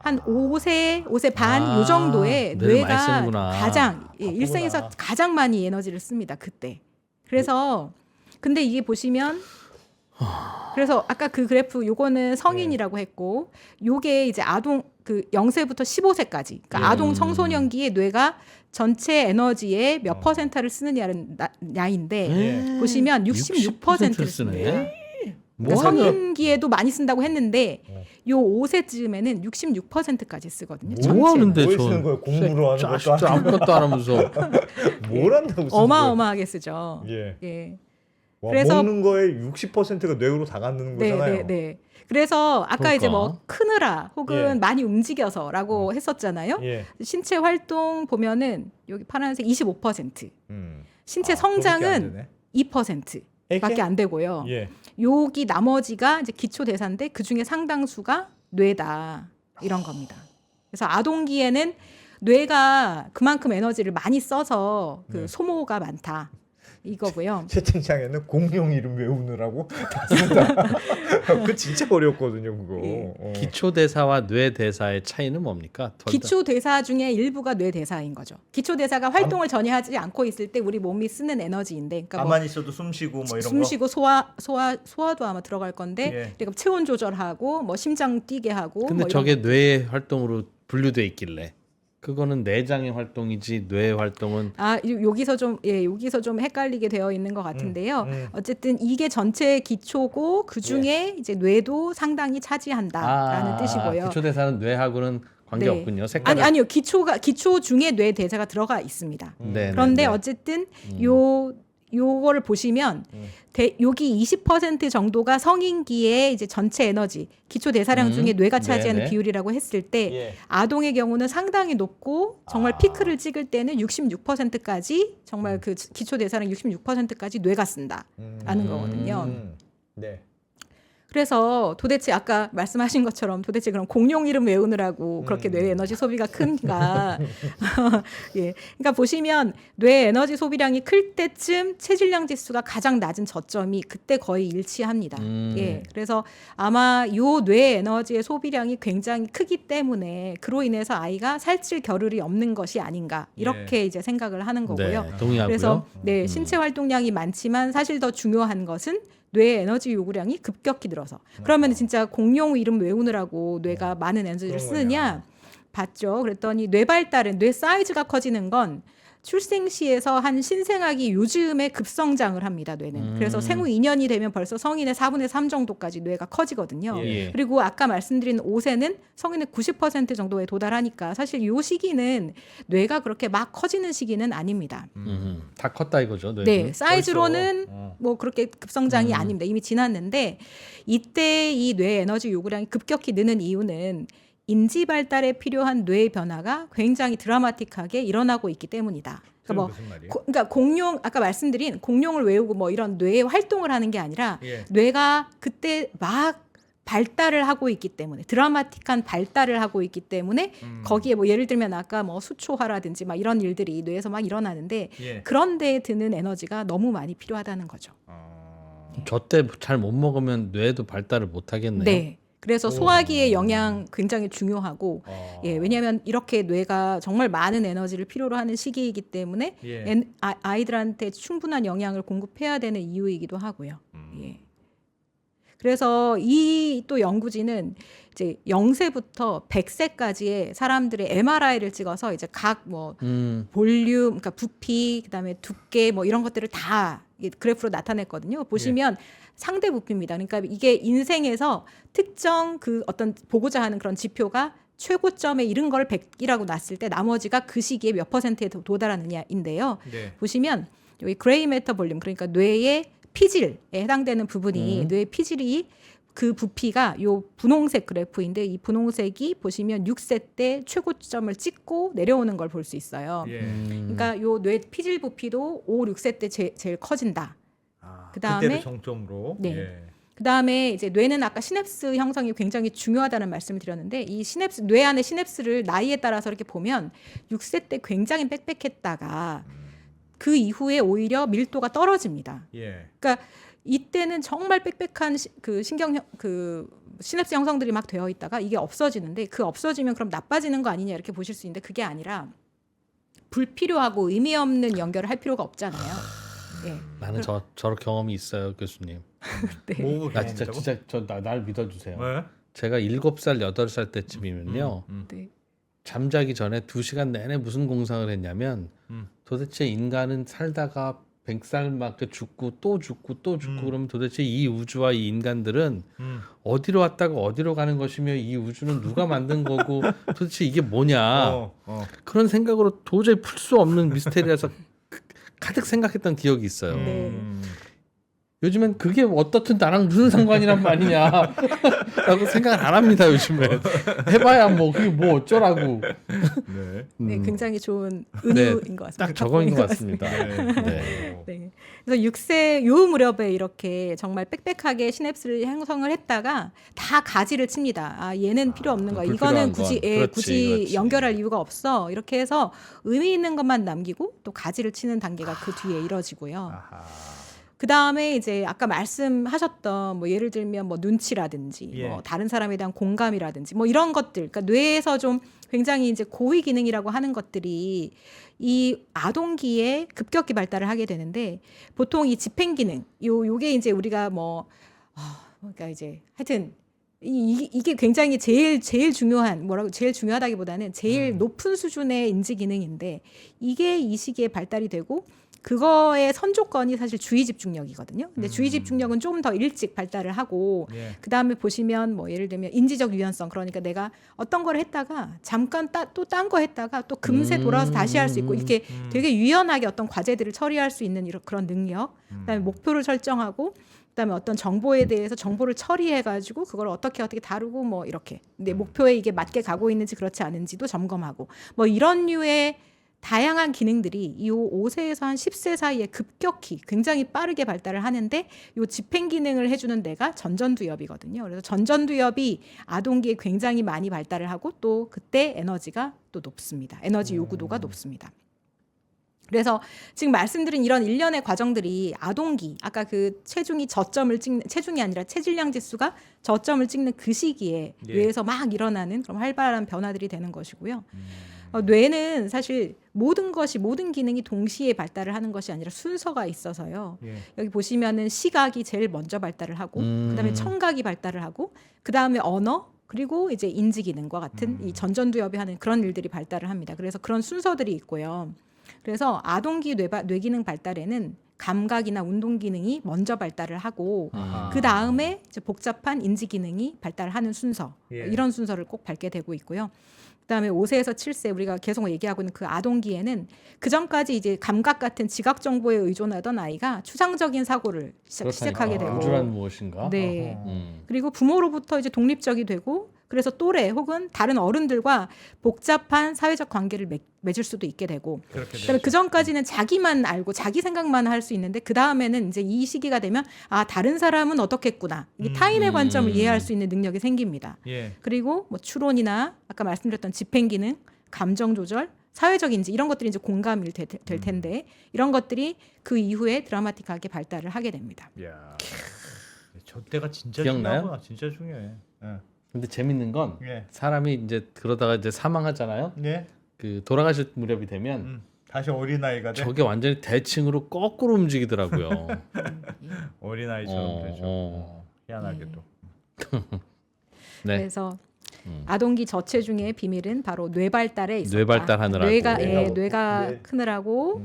한 5세 반 요 정도의 뇌를 많이 뇌가 쓰는구나. 가장 일생에서 가장 많이 에너지를 씁니다. 그때. 그래서 근데 이게 보시면 그래서 아까 그 그래프 요거는 성인이라고 했고 요게 이제 아동 그 0세부터 15세까지 그러니까 아동 청소년기의 뇌가 전체 에너지의 몇 퍼센트를 쓰느냐는 나이인데 보시면 66%를 쓰네요. 뭐 성인기에도 많이 쓴다고 했는데 요 5세쯤에는 66%까지 쓰거든요. 뭐 하는데 뭘 저 쓰는 거예요? 공부로 하는 것도 진짜 아무것도 안 하면서 뭘 한다고 쓰는 어마어마하게 쓰죠. 거예요? 예. 예. 와, 그래서- 먹는 거에 60%가 뇌로 다 가는 거잖아요. 네. 그래서 아까 이제 뭐 그러니까. 크느라 혹은 예. 많이 움직여서라고 했었잖아요. 예. 신체 활동 보면은 여기 파란색 25%, 신체 그거밖에 안 성장은 되네. 2%밖에 안 되고요. 예. 여기 나머지가 이제 기초 대사인데 그 중에 상당수가 뇌다 이런 겁니다. 그래서 아동기에는 뇌가 그만큼 에너지를 많이 써서 그 네. 소모가 많다 이거고요. 채팅창에는 공룡 이름 외우느라고 다 쓴다. 그 진짜 어렵거든요, 그거. 예. 기초 대사와 뇌 대사의 차이는 뭡니까? 기초 대사 중에 일부가 뇌 대사인 거죠. 기초 대사가 활동을 전혀 하지 않고 있을 때 우리 몸이 쓰는 에너지인데, 그러니까 뭐 가만히 있어도 숨 쉬고 뭐 이런 숨 거. 쉬고 소화도 아마 들어갈 건데, 예. 그러니까 체온 조절하고 뭐 심장 뛰게 하고. 근데 뭐 이런 저게 뇌의 활동으로 분류돼 있길래 그거는 내장의 활동이지 뇌의 활동은 여기서 좀 헷갈리게 되어 있는 것 같은데요. 음. 어쨌든 이게 전체 기초고 그 중에 이제 뇌도 상당히 차지한다라는 뜻이고요. 기초 대사는 뇌하고는 관계 네. 없군요. 색깔 아니요. 기초 중에 뇌 대사가 들어가 있습니다. 네, 그런데 네, 네. 어쨌든 요거를 보시면 여기 20% 정도가 성인기에 이제 전체 에너지 기초 대사량 중에 뇌가 차지하는 네네. 비율이라고 했을 때 예. 아동의 경우는 상당히 높고 정말 피크를 찍을 때는 66%까지 정말 그 기초 대사량 66%까지 뇌가 쓴다라는 거거든요. 네. 그래서 도대체 아까 말씀하신 것처럼 도대체 그럼 공룡 이름 외우느라고 그렇게 뇌 에너지 소비가 큰가? 예, 그러니까 보시면 뇌 에너지 소비량이 클 때쯤 체질량 지수가 가장 낮은 저점이 그때 거의 일치합니다. 예, 그래서 아마 요 뇌 에너지의 소비량이 굉장히 크기 때문에 그로 인해서 아이가 살찔 겨를이 없는 것이 아닌가 이렇게 이제 생각을 하는 거고요. 네, 동의하고요. 그래서 네, 신체 활동량이 많지만 사실 더 중요한 것은 뇌 에너지 요구량이 급격히 늘어서 그러면 진짜 공룡 이름 외우느라고 뇌가 많은 에너지를 그런 쓰느냐 봤죠. 그랬더니 뇌 발달은 뇌 사이즈가 커지는 건 출생 시에서 한 신생아기 요즘에 급성장을 합니다. 뇌는. 그래서 생후 2년이 되면 벌써 성인의 4분의 3 정도까지 뇌가 커지거든요. 예. 그리고 아까 말씀드린 5세는 성인의 90% 정도에 도달하니까 사실 이 시기는 뇌가 그렇게 막 커지는 시기는 아닙니다. 다 컸다 이거죠. 네, 사이즈로는 벌써. 뭐 그렇게 급성장이 아닙니다. 이미 지났는데 이때 이 뇌 에너지 요구량이 급격히 느는 이유는 인지 발달에 필요한 뇌의 변화가 굉장히 드라마틱하게 일어나고 있기 때문이다. 그러니까 뭐 무슨 말이에요? 그러니까 공룡 아까 말씀드린 공룡을 외우고 뭐 이런 뇌의 활동을 하는 게 아니라 예. 뇌가 그때 막 발달을 하고 있기 때문에 드라마틱한 발달을 하고 있기 때문에 거기에 뭐 예를 들면 아까 뭐 수초화라든지 막 이런 일들이 뇌에서 막 일어나는데 예. 그런 데에 드는 에너지가 너무 많이 필요하다는 거죠. 저 때 잘 못 먹으면 뇌도 발달을 못 하겠네요. 네. 그래서 소화기의 영양 굉장히 중요하고 예, 왜냐하면 이렇게 뇌가 정말 많은 에너지를 필요로 하는 시기이기 때문에 예. 아이들한테 충분한 영양을 공급해야 되는 이유이기도 하고요. 예. 그래서 이 또 연구진은 이제 0세부터 100세까지의 사람들의 MRI를 찍어서 이제 각 뭐 볼륨, 그러니까 부피, 그다음에 두께 뭐 이런 것들을 다 그래프로 나타냈거든요. 보시면 상대 부피입니다. 그러니까 이게 인생에서 특정 그 어떤 보고자 하는 그런 지표가 최고점에 이른 걸 100이라고 놨을 때 나머지가 그 시기에 몇 %에 도달하느냐인데요. 네. 보시면 여기 그레이 매터 볼륨, 그러니까 뇌의 피질에 해당되는 부분이 뇌의 피질이 그 부피가 요 분홍색 그래프인데 이 분홍색이 보시면 6세 때 최고점을 찍고 내려오는 걸 볼 수 있어요. 예. 그러니까 요 뇌 피질 부피도 5, 6세 때 제일 커진다. 그다음에 그때를 정점으로. 네. 예. 그다음에 이제 뇌는 아까 시냅스 형성이 굉장히 중요하다는 말씀을 드렸는데 이 시냅스 뇌 안의 시냅스를 나이에 따라서 이렇게 보면 6세 때 굉장히 빽빽했다가 그 이후에 오히려 밀도가 떨어집니다. 예. 그러니까 이때는 정말 빽빽한 그 신경 그 시냅스 형성들이 막 되어 있다가 이게 없어지는데 그 없어지면 그럼 나빠지는 거 아니냐 이렇게 보실 수 있는데 그게 아니라 불필요하고 의미 없는 연결을 할 필요가 없잖아요. 예. 나는 저런 경험이 있어요, 교수님. 네. 뭐 나 진짜 경험이라고? 날 믿어주세요. 네? 제가 7살, 8살 때쯤이면요. 네. 잠자기 전에 2시간 내내 무슨 공상을 했냐면 도대체 인간은 살다가 100살 막 죽고 또 죽고 또 죽고 그러면 도대체 이 우주와 이 인간들은 어디로 왔다가 어디로 가는 것이며 이 우주는 누가 만든 거고 도대체 이게 뭐냐 그런 생각으로 도저히 풀 수 없는 미스테리라서 가득 생각했던 기억이 있어요. 네. 요즘엔 그게 어떻든 나랑 무슨 상관이란 말이냐라고 생각을 안 합니다. 요즘에 해봐야 뭐 그게 뭐 어쩌라고. 네. 네, 굉장히 좋은 은유인 것 같습니다. 딱 저거인 것 답변인 같습니다. 네. 네. 그래서 6세 요 무렵에 이렇게 정말 빽빽하게 시냅스를 형성을 했다가 다 가지를 칩니다. 아, 얘는 필요 없는 거야. 이거는 불필요한 굳이 건. 그렇지, 굳이 그렇지. 연결할 이유가 없어. 이렇게 해서 의미 있는 것만 남기고 또 가지를 치는 단계가 그 뒤에 이뤄지고요. 아하. 그 다음에 이제 아까 말씀하셨던 뭐 예를 들면 뭐 눈치라든지 예. 뭐 다른 사람에 대한 공감이라든지 뭐 이런 것들, 그러니까 뇌에서 좀 굉장히 이제 고위 기능이라고 하는 것들이 이 아동기에 급격히 발달을 하게 되는데 보통 이 집행 기능, 요게 이제 우리가 뭐 그러니까 이제 하여튼 이게 굉장히 제일 중요한 제일 중요하다기보다는 제일 높은 수준의 인지 기능인데 이게 이 시기에 발달이 되고. 그거의 선조건이 사실 주의 집중력이거든요. 근데 주의 집중력은 좀 더 일찍 발달을 하고 예. 그다음에 보시면 뭐 예를 들면 인지적 유연성, 그러니까 내가 어떤 걸 했다가 잠깐 또 딴 거 했다가 또 금세 돌아와서 다시 할 수 있고 이렇게 되게 유연하게 어떤 과제들을 처리할 수 있는 그런 능력. 그다음에 목표를 설정하고 그다음에 어떤 정보에 대해서 정보를 처리해 가지고 그걸 어떻게 다루고 뭐 이렇게 근데 목표에 이게 맞게 가고 있는지 그렇지 않은지도 점검하고 뭐 이런 류의 다양한 기능들이 이 5세에서 한 10세 사이에 급격히 굉장히 빠르게 발달을 하는데 이 집행 기능을 해주는 데가 전전두엽이거든요. 그래서 전전두엽이 아동기에 굉장히 많이 발달을 하고 또 그때 에너지가 또 높습니다. 에너지 요구도가 높습니다. 그래서 지금 말씀드린 이런 일련의 과정들이 아동기, 아까 그 체중이 아니라 체질량 지수가 저점을 찍는 그 시기에 뇌에서 막 일어나는 그런 활발한 변화들이 되는 것이고요. 뇌는 사실 모든 기능이 동시에 발달을 하는 것이 아니라 순서가 있어서요. 예. 여기 보시면은 시각이 제일 먼저 발달을 하고, 그다음에 청각이 발달을 하고, 그다음에 언어, 그리고 이제 인지 기능과 같은 이 전전두엽이 하는 그런 일들이 발달을 합니다. 그래서 그런 순서들이 있고요. 그래서 아동기 뇌기능 발달에는 감각이나 운동 기능이 먼저 발달을 하고 아하. 그 다음에 이제 복잡한 인지 기능이 발달하는 순서 예. 이런 순서를 꼭 밟게 되고 있고요. 그다음에 5세에서 7세 우리가 계속 얘기하고 있는 그 아동기에는 그 전까지 이제 감각 같은 지각 정보에 의존하던 아이가 추상적인 사고를 시작하게 되고 우주란 무엇인가? 네. 어허. 그리고 부모로부터 이제 독립적이 되고 그래서 또래 혹은 다른 어른들과 복잡한 사회적 관계를 맺을 수도 있게 되고 그렇게 그다음에 그 전까지는 자기만 알고 자기 생각만 할 수 있는데 그 다음에는 이제 이 시기가 되면 아 다른 사람은 어떻겠구나 이게 타인의 관점을 이해할 수 있는 능력이 생깁니다. 예. 그리고 뭐 추론이나 아까 말씀드렸던 집행 기능, 감정 조절, 사회적 인지 이런 것들이 이제 공감이 될 텐데 이런 것들이 그 이후에 드라마틱하게 발달을 하게 됩니다. 야. 저 때가 진짜 기억나요? 중요하구나. 진짜 중요해. 예. 근데 재밌는 건 예. 사람이 이제 그러다가 이제 사망하잖아요. 예. 그 돌아가실 무렵이 되면 다시 어린아이가 돼. 저게 완전히 대칭으로 거꾸로 움직이더라고요. 어린아이처럼 되죠. 희한하게도. 네. 그래서 아동기 저체중의 비밀은 바로 뇌 발달에 있었다. 뇌 발달하느라고. 뇌가 네. 크느라고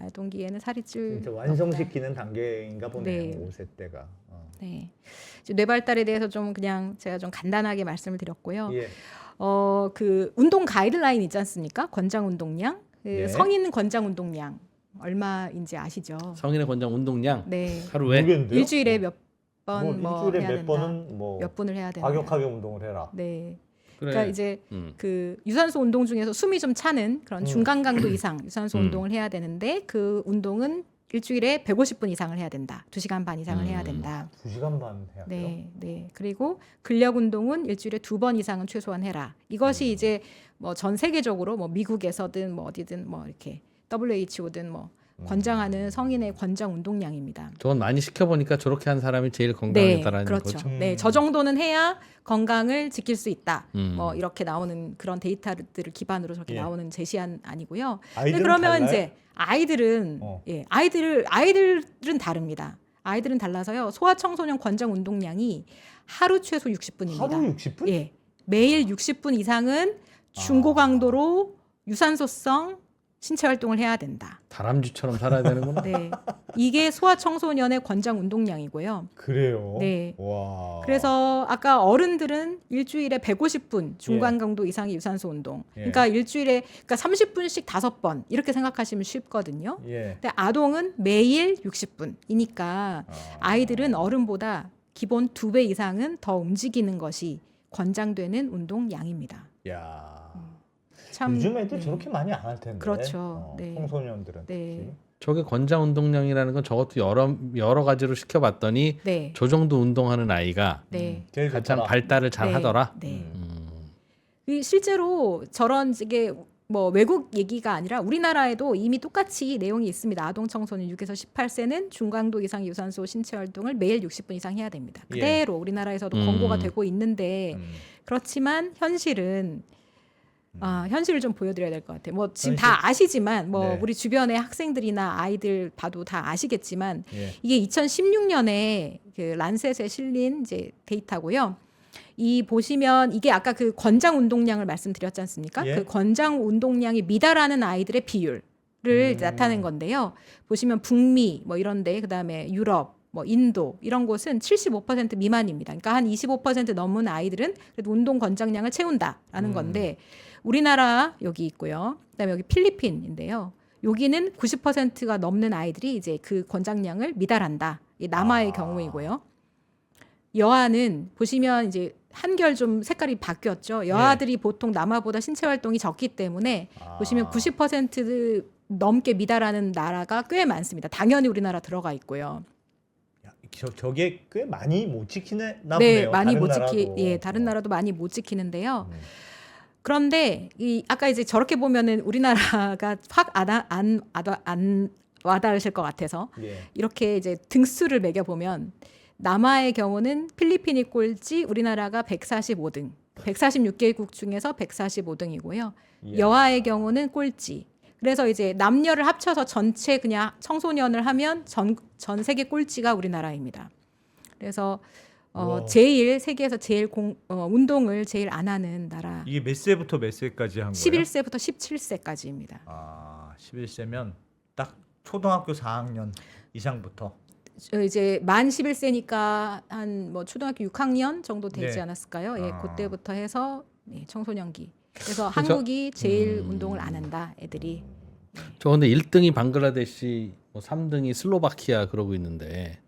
아동기에는 살이 찔 진짜 완성시키는 단계인가 보네요. 네. 5세 때가. 네. 이제 뇌 발달에 대해서 좀 그냥 제가 좀 간단하게 말씀을 드렸고요. 예. 그 운동 가이드라인 있지 않습니까? 권장 운동량. 그 예. 성인 권장 운동량 얼마인지 아시죠? 성인의 권장 운동량 네. 하루에 모르겠는데요? 일주일에 몇 번 뭐 일주일에 해야 몇 된다. 번은 뭐 몇 분을 해야 된다. 과격하게 운동을 해라. 네. 그래. 그러니까 이제 음. 그 유산소 운동 중에서 숨이 좀 차는 그런 중간 강도 이상 유산소 운동을 해야 되는데 그 운동은 일주일에 150분 이상을 해야 된다. 2시간 반 이상을 해야 된다. 2시간 반 해야 돼요. 네, 네. 그리고 근력 운동은 일주일에 2번 이상은 최소한 해라. 이것이 이제 뭐 전 세계적으로 뭐 미국에서든 뭐 어디든 뭐 이렇게 WHO든 뭐 권장하는 성인의 권장 운동량입니다. 저건 많이 시켜보니까 저렇게 한 사람이 제일 네, 건강하다라는 그렇죠. 거죠. 네, 저 정도는 해야 건강을 지킬 수 있다. 음. 뭐 이렇게 나오는 그런 데이터들을 기반으로 저렇게 예. 나오는 제시안 아니고요. 근데 아이들은 그러면 달라요? 이제 아이들은 어. 아이들은 다릅니다. 아이들은 달라서요. 소아 청소년 권장 운동량이 하루 최소 60분입니다. 하루 60분? 예. 매일 60분 이상은 중고 강도로 유산소성 신체 활동을 해야 된다. 다람쥐처럼 살아야 되는구나. 네. 이게 소아 청소년의 권장 운동량이고요. 그래요. 네. 와. 그래서 아까 어른들은 일주일에 150분 중간 강도 이상의 유산소 운동. 예. 그러니까 일주일에 그러니까 30분씩 5번 이렇게 생각하시면 쉽거든요. 예. 근데 아동은 매일 60분이니까 아이들은 어른보다 기본 2배 이상은 더 움직이는 것이 권장되는 운동량입니다. 야. 참 요즘 애들 네. 저렇게 많이 안 할 텐데. 그렇죠. 네. 청소년들은 네. 특히. 저게 권장 운동량이라는 건 저것도 여러 가지로 시켜봤더니 네. 저 정도 운동하는 아이가 네. 제일 가장 좋더라. 발달을 잘 네. 하더라. 네. 음. 이 실제로 저런 이게 뭐 외국 얘기가 아니라 우리나라에도 이미 똑같이 내용이 있습니다. 아동 청소년 6에서 18세는 중강도 이상 유산소 신체 활동을 매일 60분 이상 해야 됩니다. 예. 그대로 우리나라에서도 권고가 되고 있는데 그렇지만 현실은 현실을 좀 보여드려야 될 것 같아요. 뭐 지금 다 아시지만 뭐 네. 우리 주변의 학생들이나 아이들 봐도 다 아시겠지만 예. 이게 2016년에 그 란셋에 실린 이제 데이터고요. 이 보시면 이게 아까 그 권장 운동량을 말씀드렸지 않습니까? 예. 그 권장 운동량이 미달하는 아이들의 비율을 나타낸 건데요. 보시면 북미 뭐 이런데 그다음에 유럽 뭐 인도 이런 곳은 75% 미만입니다. 그러니까 한 25% 넘은 아이들은 그래도 운동 권장량을 채운다라는 건데 우리나라 여기 있고요. 그다음에 여기 필리핀인데요. 여기는 90%가 넘는 아이들이 이제 그 권장량을 미달한다. 이 남아의 경우이고요. 여아는 보시면 이제 한결 좀 색깔이 바뀌었죠. 여아들이 보통 남아보다 신체 활동이 적기 때문에 보시면 90% 넘게 미달하는 나라가 꽤 많습니다. 당연히 우리나라 들어가 있고요. 저게 꽤 많이 못 지키나 보네요. 네, 많이 다른 못 나라도. 지키 다른 나라도 많이 못 지키는데요. 그런데 이 아까 이제 저렇게 보면은 우리나라가 확 안 와닿으실 것 같아서 예. 이렇게 이제 등수를 매겨 보면 남아의 경우는 필리핀이 꼴찌, 우리나라가 145등. 146개국 중에서 145등이고요. 이야. 여아의 경우는 꼴찌. 그래서 이제 남녀를 합쳐서 전체 그냥 청소년을 하면 전 세계 꼴찌가 우리나라입니다. 그래서 우와. 제일 세계에서 제일 운동을 제일 안 하는 나라. 이게 몇 세부터 몇 세까지 한 거예요? 11세부터 17세까지입니다. 아, 11세면 딱 초등학교 4학년 이상부터. 이제 만 11세니까 한 뭐 초등학교 6학년 정도 되지 네. 않았을까요? 예, 아. 그때부터 해서 청소년기. 그래서 한국이 제일 운동을 안 한다, 애들이. 저 근데 1등이 방글라데시, 뭐 3등이 슬로바키아 그러고 있는데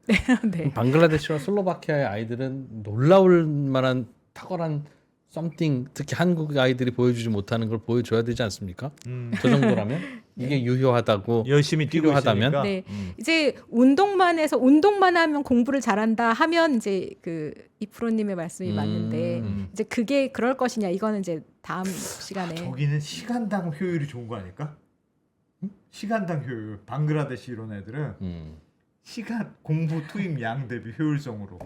네. 방글라데시와 슬로바키아의 아이들은 놀라울 만한 탁월한 썸띵, 특히 한국 아이들이 보여주지 못하는 걸 보여줘야 되지 않습니까? 저 정도라면 이게 유효하다고 열심히 뛰고 필요하다면? 있으니까. 네. 이제 운동만 하면 공부를 잘한다 하면 이제 그 이프로님의 말씀이 맞는데 이제 그게 그럴 것이냐 이거는 이제 다음 시간에 저기는 시간당 효율이 좋은 거 아닐까? 시간당 효율. 방글라데시 이런 애들은 시간 공부 투입 양 대비 효율성으로.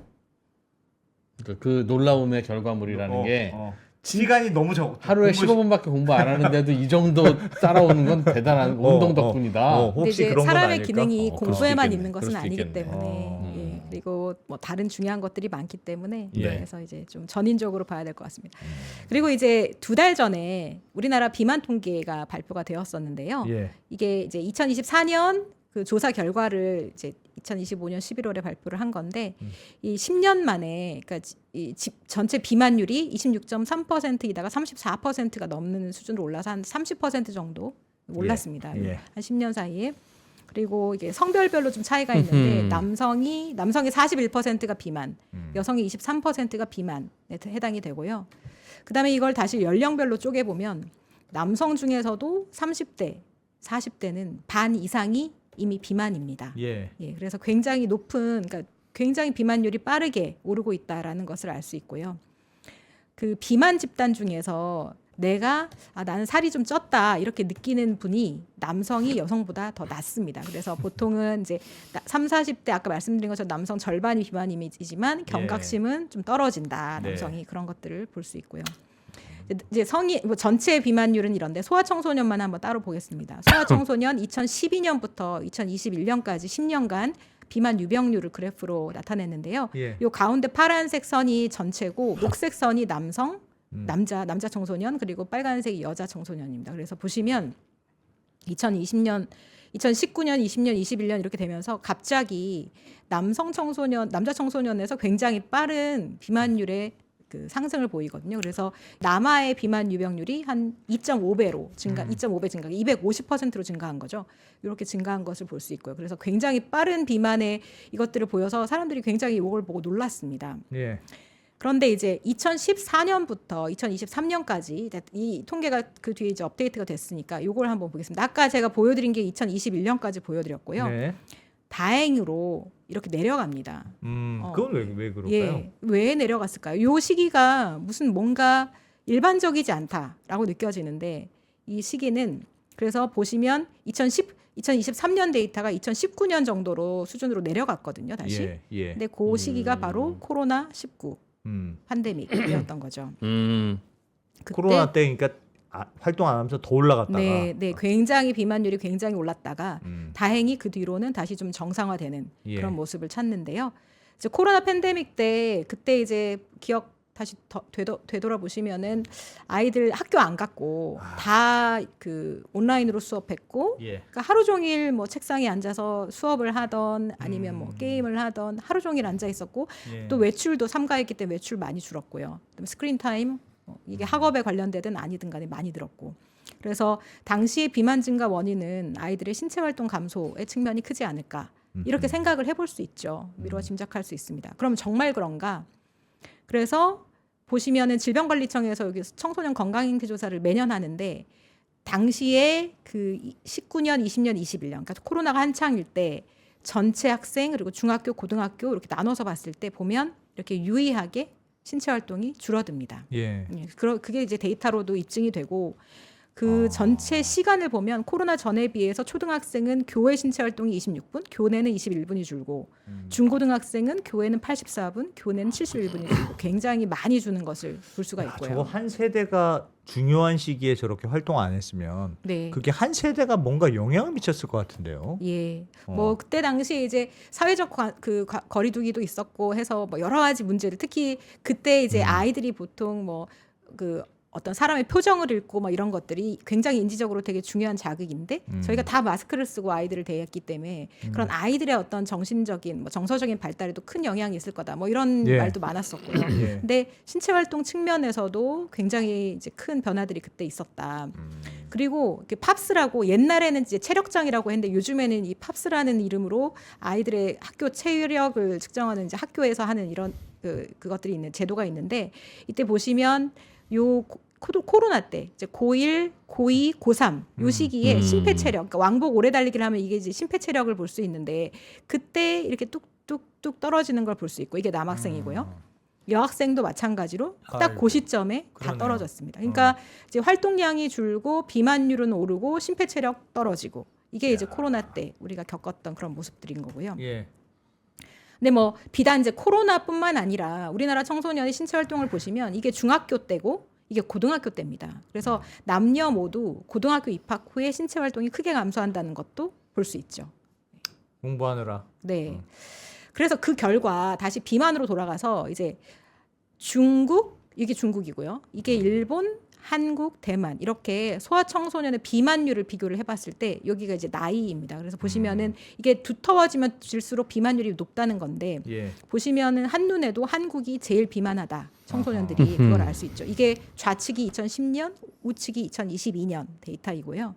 그러니까 그 놀라움의 결과물이라는 게 시간이 너무 적. 하루에 15분밖에 공부 안 하는데도 이 정도 따라오는 건 대단한 운동 덕분이다. 근데 혹시 이제 그런 건 사람의 아닐까? 기능이 그럴 수 공부에만 있겠네. 있는 것은 그럴 수 아니기 있겠네. 때문에 예. 그리고 뭐 다른 중요한 것들이 많기 때문에 예. 그래서 이제 좀 전인적으로 봐야 될 것 같습니다. 그리고 이제 2달 전에 우리나라 비만 통계가 발표가 되었었는데요. 예. 이게 이제 2024년 그 조사 결과를 이제 2025년 11월에 발표를 한 건데 이 10년 만에 그러니까 전체 비만율이 26.3%이다가 34%가 넘는 수준으로 올라서 한 30% 정도 올랐습니다. 예. 한 10년 사이에. 그리고 이게 성별별로 좀 차이가 있는데 남성이 41%가 비만, 여성이 23%가 비만에 해당이 되고요. 그다음에 이걸 다시 연령별로 쪼개 보면 남성 중에서도 30대, 40대는 반 이상이 이미 비만입니다. 예. 예, 그래서 굉장히 높은, 그러니까 굉장히 비만율이 빠르게 오르고 있다라는 것을 알 수 있고요. 그 비만 집단 중에서 내가 나는 살이 좀 쪘다 이렇게 느끼는 분이 남성이 여성보다 더 낮습니다. 그래서 보통은 이제 3, 40대 아까 말씀드린 것처럼 남성 절반이 비만이지만 경각심은 좀 떨어진다. 남성이 그런 것들을 볼 수 있고요. 이제 성인 뭐 전체 비만율은 이런데 소아청소년만 한번 따로 보겠습니다. 소아청소년 2012년부터 2021년까지 10년간 비만 유병률을 그래프로 나타냈는데요. 예. 요 가운데 파란색 선이 전체고 녹색 선이 남자 청소년 그리고 빨간색이 여자 청소년입니다. 그래서 보시면 2020년, 2019년, 20년, 21년 이렇게 되면서 갑자기 남자 청소년에서 굉장히 빠른 비만율의 그 상승을 보이거든요. 그래서 남아의 비만 유병률이 한 2.5배 증가, 250%로 증가한 거죠. 이렇게 증가한 것을 볼 수 있고요. 그래서 굉장히 빠른 비만의 이것들을 보여서 사람들이 굉장히 이걸 보고 놀랐습니다. 예. 그런데 이제 2014년부터 2023년까지 이 통계가 그 뒤에 이제 업데이트가 됐으니까 이걸 한번 보겠습니다. 아까 제가 보여드린 게 2021년까지 보여드렸고요. 네. 다행으로 이렇게 내려갑니다. 그건 왜 그럴까요? 예, 왜 내려갔을까요? 요 시기가 무슨 뭔가 일반적이지 않다라고 느껴지는데 이 시기는 그래서 보시면 2023년 데이터가 2019년 정도로 수준으로 내려갔거든요. 다시. 예. 근데 그 시기가 바로 코로나 19 팬데믹이었던 거죠. 그때 코로나 때 그러니까 활동 안 하면서 더 올라갔다가 네, 굉장히 비만율이 굉장히 올랐다가 다행히 그 뒤로는 다시 좀 정상화되는 그런 모습을 찾는데요. 이제 코로나 팬데믹 때 그때 이제 기억 다시 되돌아보시면은 아이들 학교 안 갔고 다 그 온라인으로 수업했고 그러니까 하루 종일 뭐 책상에 앉아서 수업을 하던 아니면 뭐 게임을 하던 하루 종일 앉아 있었고 또 외출도 삼가했기 때문에 외출 많이 줄었고요. 스크린 타임 이게 학업에 관련되든 아니든 간에 많이 들었고 그래서 당시의 비만 증가 원인은 아이들의 신체 활동 감소의 측면이 크지 않을까 이렇게 생각을 해볼 수 있죠. 미루어 짐작할 수 있습니다. 그럼 정말 그런가? 그래서 보시면은 질병관리청에서 여기 청소년 건강행태 조사를 매년 하는데 당시에 그 19년, 20년, 21년 그러니까 코로나가 한창일 때 전체 학생 그리고 중학교, 고등학교 이렇게 나눠서 봤을 때 보면 이렇게 유의하게 신체 활동이 줄어듭니다. 그게 이제 데이터로도 입증이 되고 그 전체 시간을 보면 코로나 전에 비해서 초등학생은 교회 신체 활동이 26분, 교내는 21분이 줄고 중고등학생은 교회는 84분, 교내는 71분이 줄고 굉장히 많이 주는 것을 볼 수가 있고요. 저거 한 세대가 중요한 시기에 저렇게 활동 안 했으면 네. 그게 한 세대가 뭔가 영향을 미쳤을 것 같은데요. 예. 뭐 그때 당시에 이제 사회적 거리두기도 있었고 해서 뭐 여러 가지 문제들 특히 그때 이제 아이들이 보통 뭐 그 어떤 사람의 표정을 읽고 뭐 이런 것들이 굉장히 인지적으로 되게 중요한 자극인데 저희가 다 마스크를 쓰고 아이들을 대했기 때문에 그런 아이들의 어떤 정신적인 뭐 정서적인 발달에도 큰 영향이 있을 거다 뭐 이런 예. 말도 많았었고요. 예. 근데 신체 활동 측면에서도 굉장히 이제 큰 변화들이 그때 있었다. 그리고 이렇게 팝스라고 옛날에는 이제 체력장이라고 했는데 요즘에는 이 팝스라는 이름으로 아이들의 학교 체력을 측정하는 이제 학교에서 하는 이런 그것들이 있는 제도가 있는데 이때 보시면 요 코로나 때 이제 고1, 고2, 고3 요 시기에 심폐 체력, 그러니까 왕복 오래 달리기를 하면 이게 이제 심폐 체력을 볼 수 있는데 그때 이렇게 뚝뚝뚝 떨어지는 걸 볼 수 있고 이게 남학생이고요. 여학생도 마찬가지로 딱 아이고, 그 시점에 다 그러네요. 떨어졌습니다. 그러니까 이제 활동량이 줄고 비만율은 오르고 심폐 체력 떨어지고 이게 이제 코로나 때 우리가 겪었던 그런 모습들인 거고요. 예. 근데 뭐 비단 이제 코로나뿐만 아니라 우리나라 청소년의 신체 활동을 보시면 이게 중학교 때고 이게 고등학교 때입니다. 그래서 남녀 모두 고등학교 입학 후에 신체 활동이 크게 감소한다는 것도 볼 수 있죠. 공부하느라. 네. 그래서 그 결과 다시 비만으로 돌아가서 이제 중국 이게 중국이고요. 이게 일본, 한국, 대만 이렇게 소아청소년의 비만율을 비교를 해봤을 때 여기가 이제 나이입니다. 그래서 보시면은 이게 두터워지면 질수록 비만율이 높다는 건데 예. 보시면은 한눈에도 한국이 제일 비만하다. 청소년들이 그걸 알 수 있죠. 이게 좌측이 2010년, 우측이 2022년 데이터이고요.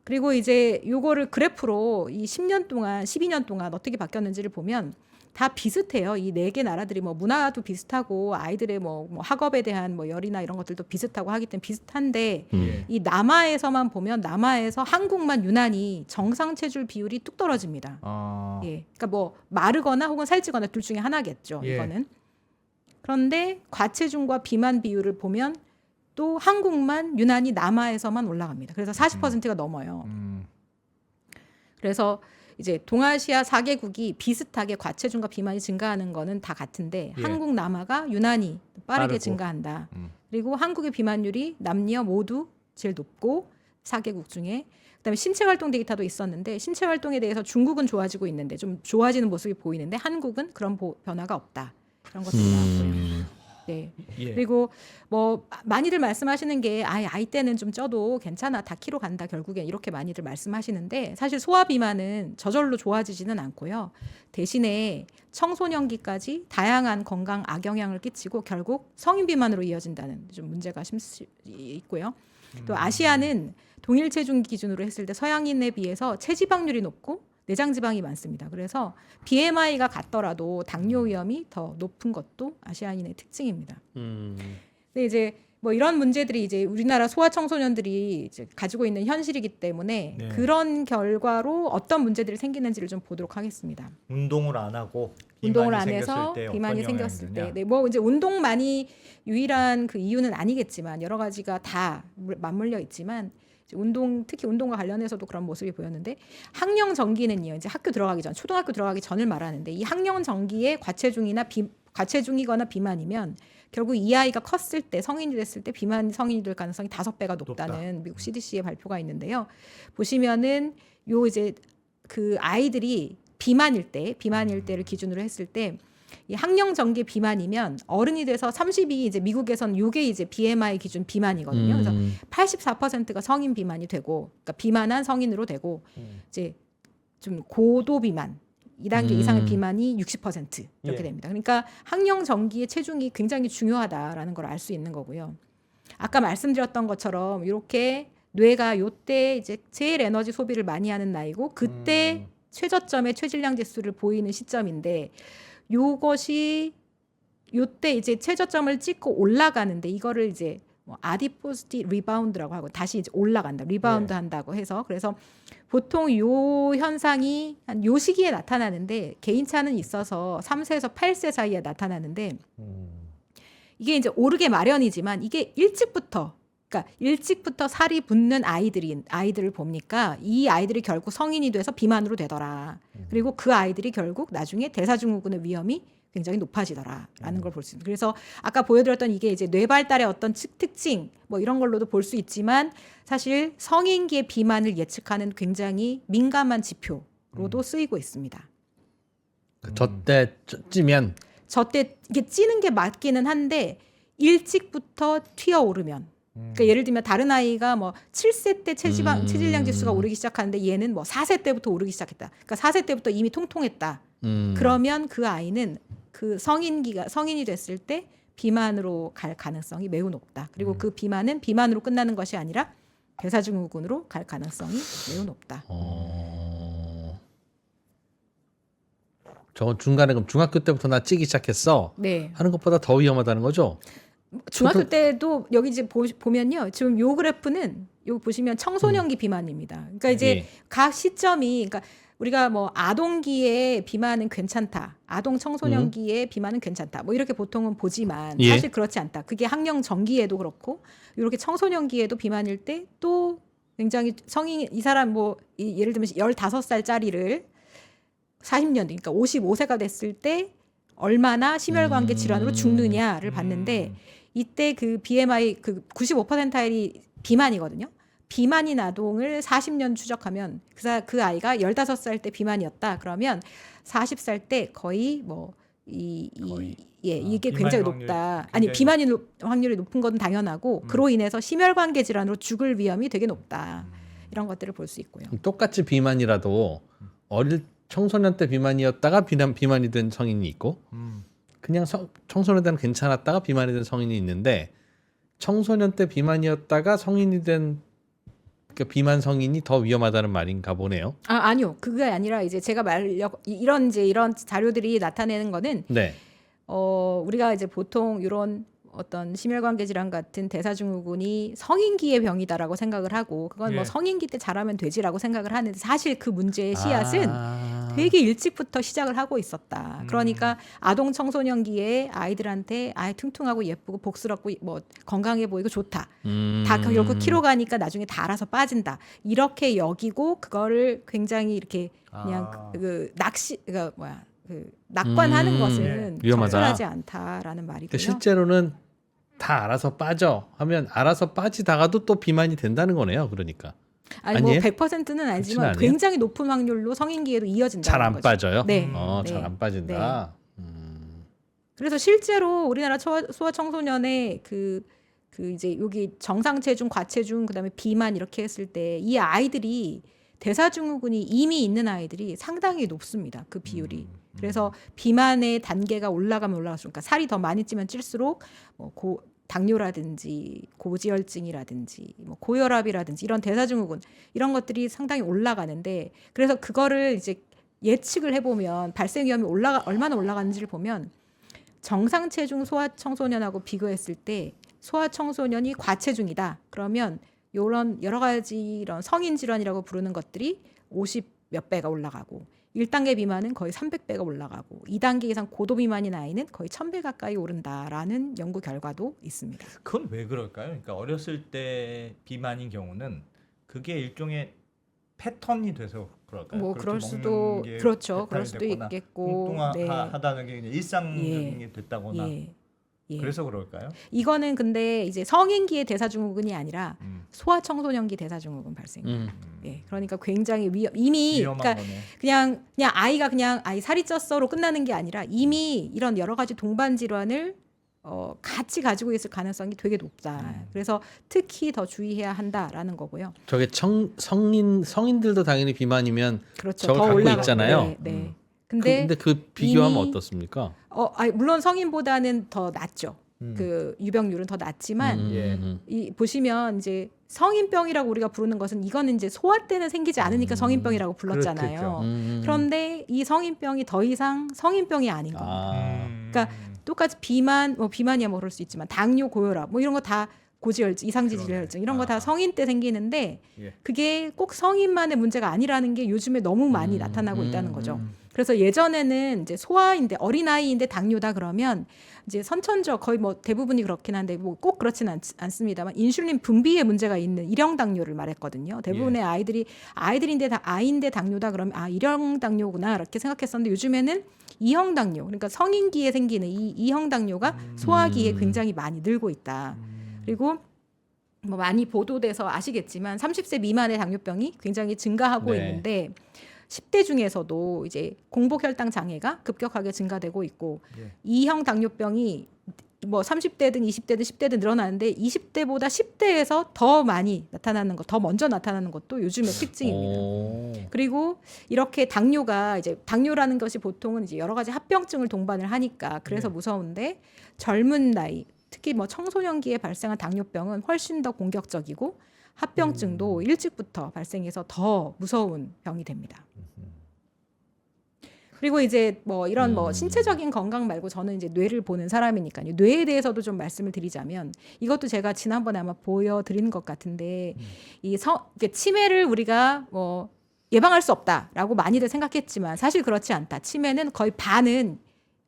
그리고 이제 요거를 그래프로 이 10년 동안, 12년 동안 어떻게 바뀌었는지를 보면 다 비슷해요. 이 네 개 나라들이 뭐 문화도 비슷하고 아이들의 뭐 학업에 대한 뭐 열이나 이런 것들도 비슷하고 하기 때문에 비슷한데 예. 이 남아에서만 보면 남아에서 한국만 유난히 정상 체중 비율이 뚝 떨어집니다. 아. 예. 그러니까 뭐 마르거나 혹은 살찌거나 둘 중에 하나겠죠. 예. 이거는. 그런데 과체중과 비만 비율을 보면 또 한국만 유난히 남아에서만 올라갑니다. 그래서 40%가 넘어요. 그래서 이제 동아시아 4개국이 비슷하게 과체중과 비만이 증가하는 거는 다 같은데 예. 한국 남아가 유난히 빠르게 빠르고. 증가한다. 그리고 한국의 비만율이 남녀 모두 제일 높고 4개국 중에 그다음에 신체 활동 데이터도 있었는데 신체 활동에 대해서 중국은 좋아지고 있는데 좀 좋아지는 모습이 보이는데 한국은 그런 변화가 없다. 그런 것들이 나왔고요. 네. 예. 그리고 뭐 많이들 말씀하시는 게 아이 때는 좀 쪄도 괜찮아 다 키로 간다 결국엔 이렇게 많이들 말씀하시는데 사실 소아 비만은 저절로 좋아지지는 않고요. 대신에 청소년기까지 다양한 건강 악영향을 끼치고 결국 성인 비만으로 이어진다는 좀 문제가 있고요. 또 아시아는 동일 체중 기준으로 했을 때 서양인에 비해서 체지방률이 높고 내장 지방이 많습니다. 그래서 BMI가 같더라도 당뇨 위험이 더 높은 것도 아시아인의 특징입니다. 근데 이제 뭐 이런 문제들이 이제 우리나라 소아 청소년들이 이제 가지고 있는 현실이기 때문에 네. 그런 결과로 어떤 문제들이 생기는지를 좀 보도록 하겠습니다. 운동을 안 하고 운동을 비만이 안 해서 생겼을 때 비만이 어떤 생겼을 영향이 때, 드냐? 네, 뭐 이제 운동만이 유일한 그 이유는 아니겠지만 여러 가지가 다 맞물려 있지만 이제 특히 운동과 관련해서도 그런 모습이 보였는데 학령 정기는요, 이제 학교 들어가기 전, 초등학교 들어가기 전을 말하는데 이 학령 정기에 과체중이거나 비만이면 결국 이 아이가 컸을 때 성인이 됐을 때 비만 성인이 될 가능성이 5배가 높다는 미국 CDC의 발표가 있는데요. 보시면은 요 이제 그 아이들이 비만일 때를 기준으로 했을 때 이 학령 정기 비만이면 어른이 돼서 30이 이제 미국에선 요게 이제 BMI 기준 비만이거든요. 그래서 84%가 성인 비만이 되고, 그러니까 비만한 성인으로 되고, 이제 좀 고도 비만 2단계 이상의 비만이 60% 이렇게 예. 됩니다. 그러니까 학령 정기의 체중이 굉장히 중요하다라는 걸 알 수 있는 거고요. 아까 말씀드렸던 것처럼 이렇게 뇌가 요때 이제 제일 에너지 소비를 많이 하는 나이고 그때 최저점의 체질량 지수를 보이는 시점인데 요것이 요때 이제 최저점을 찍고 올라가는데 이거를 이제 뭐 아디포시티 리바운드라고 하고 다시 이제 올라간다. 리바운드 네. 한다고 해서 그래서 보통 요 현상이 한 요 시기에 나타나는데 개인차는 있어서 3세에서 8세 사이에 나타나는데 이게 이제 오르게 마련이지만 이게 일찍부터 살이 붙는 아이들을 봅니까 이 아이들이 결국 성인이 돼서 비만으로 되더라. 그리고 그 아이들이 결국 나중에 대사증후군의 위험이 굉장히 높아지더라라는 걸 볼 수 있습니다. 그래서 아까 보여드렸던 이게 이제 뇌 발달의 어떤 특징 뭐 이런 걸로도 볼 수 있지만 사실 성인기의 비만을 예측하는 굉장히 민감한 지표로도 쓰이고 있습니다. 저때 찌면 저때 이게 찌는 게 맞기는 한데 일찍부터 튀어오르면 그러니까 예를 들면 다른 아이가 뭐 7세 때 체질량 지수가 오르기 시작하는데 얘는 뭐 4세 때부터 오르기 시작했다. 그러니까 4세 때부터 이미 통통했다. 그러면 그 아이는 그 성인이 됐을 때 비만으로 갈 가능성이 매우 높다. 그리고 그 비만은 비만으로 끝나는 것이 아니라 대사증후군으로 갈 가능성이 매우 높다. 저 중간에 그럼 중학교 때부터 나 찌기 시작했어. 네. 하는 것보다 더 위험하다는 거죠? 중학교 때도 여기 이제 보면요. 지금 요 그래프는 요 보시면 청소년기 비만입니다. 그러니까 이제 예. 각 시점이 그러니까 우리가 뭐 아동기에 비만은 괜찮다. 아동 청소년기에 비만은 괜찮다. 뭐 이렇게 보통은 보지만 예. 사실 그렇지 않다. 그게 학령 전기에도 그렇고 이렇게 청소년기에도 비만일 때 또 굉장히 성인 이 사람 뭐 예를 들면 15살짜리를 40년 그러니까 55세가 됐을 때 얼마나 심혈관계 질환으로 죽느냐를 봤는데 이때 그 BMI 그 95%이 비만이거든요. 비만인 아동을 40년 추적하면 그 아이가 15살 때 비만이었다. 그러면 40살 때 거의 뭐 이게 비만인 굉장히 확률이 높다. 굉장히 아니 비만인 확률이 높은 건 당연하고 그로 인해서 심혈관계 질환으로 죽을 위험이 되게 높다. 이런 것들을 볼 수 있고요. 똑같이 비만이라도 어릴 청소년 때 비만이었다가 비만이 된 성인이 있고 그냥 청소년 때는 괜찮았다가 비만이 된 성인이 있는데 청소년 때 비만이었다가 성인이 된 그러니까 비만 성인이 더 위험하다는 말인가 보네요. 아니요. 그게 아니라 이제 제가 이런 자료들이 나타내는 거는 네. 우리가 이제 보통 이런 어떤 심혈관계 질환 같은 대사증후군이 성인기의 병이다라고 생각을 하고 그건 뭐 예. 성인기 때 잘하면 되지라고 생각을 하는데 사실 그 문제의 씨앗은 아. 되게 일찍부터 시작을 하고 있었다. 그러니까 아동 청소년기에 아이들한테 퉁퉁하고 예쁘고 복스럽고 뭐 건강해 보이고 좋다. 다 결국 키로 가니까 나중에 다 알아서 빠진다. 이렇게 여기고 그거를 굉장히 이렇게 그냥 낙관하는 것은 위험하다. 적절하지 않다라는 말이고요. 근데 실제로는 다 알아서 빠져 하면 알아서 빠지다가도 또 비만이 된다는 거네요. 그러니까 아니 뭐 아니에요? 100%는 아니지만 아니에요? 굉장히 높은 확률로 성인기에도 이어진다는 잘 안 거죠. 빠져요. 네. 잘 안 빠진다. 그래서 실제로 우리나라 소아청소년의 그 이제 여기 정상 체중, 과체중, 그다음에 비만 이렇게 했을 때 이 아이들이 대사증후군이 이미 있는 아이들이 상당히 높습니다. 그 비율이. 그래서 비만의 단계가 올라가면 올라갈수록 그러니까 살이 더 많이 찌면 찔수록 뭐 당뇨라든지 고지혈증이라든지 뭐 고혈압이라든지 이런 대사증후군 이런 것들이 상당히 올라가는데 그래서 그거를 이제 예측을 해보면 발생 위험이 얼마나 올라가는지를 보면 정상 체중 소아청소년하고 비교했을 때 소아청소년이 과체중이다. 그러면 이런 여러 가지 이런 성인 질환이라고 부르는 것들이 50 몇 배가 올라가고 1단계 비만은 거의 300배가 올라가고 2단계 이상 고도 비만인 아이는 거의 1000배 가까이 오른다라는 연구 결과도 있습니다. 그건 왜 그럴까요? 그러니까 어렸을 때 비만인 경우는 그게 일종의 패턴이 돼서 그럴까요? 뭐 그렇게 그럴 먹는 수도 게 그렇죠. 그럴 패턴이 수도 됐거나 있겠고. 뚱뚱하다는 게 그냥 일상적인 게 됐다거나 예. 그래서 그럴까요? 이거는 근데 이제 성인기의 대사증후군이 아니라 소아청소년기 대사증후군 발생. 예, 그러니까 굉장히 이미 위험한 그러니까 거네. 그냥 아이가 그냥 아이 살이 쪘어로 끝나는 게 아니라 이미 이런 여러 가지 동반 질환을 같이 가지고 있을 가능성이 되게 높다. 그래서 특히 더 주의해야 한다라는 거고요. 저게 성인들도 당연히 비만이면 그렇죠. 저걸 더 갖고 올라가. 있잖아요. 네. 근데 근데 그 비교하면 이미- 어떻습니까? 물론 성인보다는 더 낮죠. 그 유병률은 더 낮지만 예. 이 보시면 이제 성인병이라고 우리가 부르는 것은 이거는 이제 소아 때는 생기지 않으니까 성인병이라고 불렀잖아요. 그렇겠죠. 그런데 이 성인병이 더 이상 성인병이 아닌 겁니다. 그러니까 똑같이 비만이야 뭐 그럴 수 있지만 당뇨, 고혈압 뭐 이런 거 다 고지혈증, 이상지질혈증 이런 거 다 성인 때 생기는데 예. 그게 꼭 성인만의 문제가 아니라는 게 요즘에 너무 많이 나타나고 있다는 거죠. 그래서 예전에는 이제 소아인데 어린아이인데 당뇨다 그러면 이제 선천적 거의 뭐 대부분이 그렇긴 한데 뭐 꼭 그렇지는 않습니다만 인슐린 분비에 문제가 있는 일형 당뇨를 말했거든요. 대부분의 아이들인데 아이인데 당뇨다 그러면 일형 당뇨구나 이렇게 생각했었는데 요즘에는 이형 당뇨 그러니까 성인기에 생기는 이 이형 당뇨가 소아기에 굉장히 많이 늘고 있다. 그리고 뭐 많이 보도돼서 아시겠지만 30세 미만의 당뇨병이 굉장히 증가하고 네. 있는데 10대 중에서도 이제 공복 혈당 장애가 급격하게 증가되고 있고 예. 2형 당뇨병이 뭐 30대든 20대든 10대든 늘어나는데 20대보다 10대에서 더 많이 나타나는 것, 더 먼저 나타나는 것도 요즘의 특징입니다. 오. 그리고 이렇게 당뇨가 이제 당뇨라는 것이 보통은 이제 여러 가지 합병증을 동반을 하니까 그래서 네. 무서운데 젊은 나이 특히 뭐 청소년기에 발생한 당뇨병은 훨씬 더 공격적이고 합병증도 일찍부터 발생해서 더 무서운 병이 됩니다. 그리고 이제 뭐 이런 뭐 신체적인 건강 말고 저는 이제 뇌를 보는 사람이니까요. 뇌에 대해서도 좀 말씀을 드리자면 이것도 제가 지난번에 아마 보여드린 것 같은데 이게 치매를 우리가 뭐 예방할 수 없다라고 많이들 생각했지만 사실 그렇지 않다. 치매는 거의 반은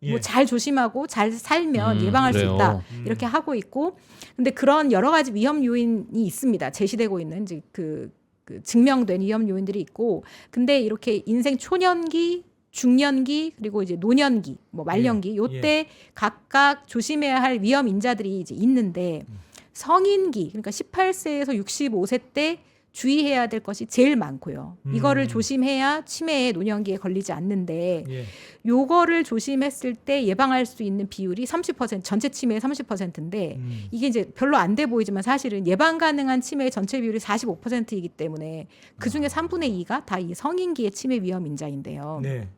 예. 뭐 잘 조심하고 잘 살면 예방할 그래요. 수 있다 이렇게 하고 있고 근데 그런 여러 가지 위험 요인이 있습니다. 제시되고 있는 이제 그 증명된 위험 요인들이 있고 근데 이렇게 인생 초년기 중년기 그리고 이제 노년기 뭐 말년기 요때 각각 조심해야 할 위험 인자들이 이제 있는데 성인기 그러니까 18세에서 65세 때 주의해야 될 것이 제일 많고요. 이거를 조심해야 치매에 노년기에 걸리지 않는데 예. 요거를 조심했을 때 예방할 수 있는 비율이 30% 전체 치매의 30%인데 이게 이제 별로 안 돼 보이지만 사실은 예방 가능한 치매의 전체 비율이 45%이기 때문에 그중에 3분의 2가 다 이 성인기의 치매 위험 인자인데요. 네.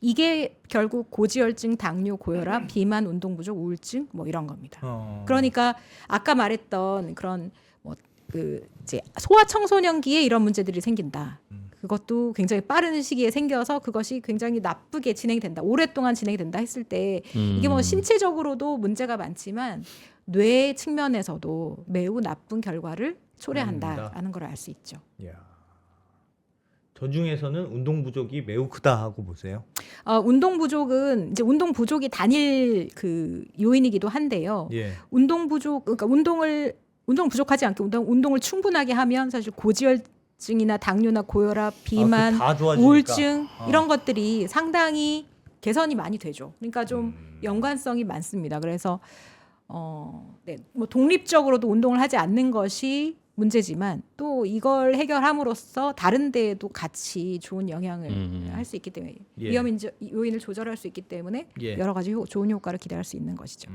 이게 결국 고지혈증, 당뇨, 고혈압, 비만, 운동 부족, 우울증 뭐 이런 겁니다. 그러니까 아까 말했던 그런 뭐 그 이제 소아 청소년기에 이런 문제들이 생긴다. 그것도 굉장히 빠른 시기에 생겨서 그것이 굉장히 나쁘게 진행이 된다. 오랫동안 진행이 된다 했을 때 이게 뭐 신체적으로도 문제가 많지만 뇌 측면에서도 매우 나쁜 결과를 초래한다라는 걸 알 수 있죠. 이야. 저 중에서는 운동 부족이 매우 크다 하고 보세요. 운동 부족은 이제 운동 부족이 단일 그 요인이기도 한데요. 예. 운동 부족 그러니까 운동을 부족하지 않게 운동을 충분하게 하면 사실 고지혈증이나 당뇨나 고혈압, 비만, 다 좋아지니까. 우울증 이런 것들이 상당히 개선이 많이 되죠. 그러니까 좀 연관성이 많습니다. 그래서 네, 뭐 독립적으로도 운동을 하지 않는 것이 문제지만 또 이걸 해결함으로써 다른 데에도 같이 좋은 영향을 할 수 있기 때문에 예. 위험 요인을 조절할 수 있기 때문에 예. 여러 가지 좋은 효과를 기대할 수 있는 것이죠.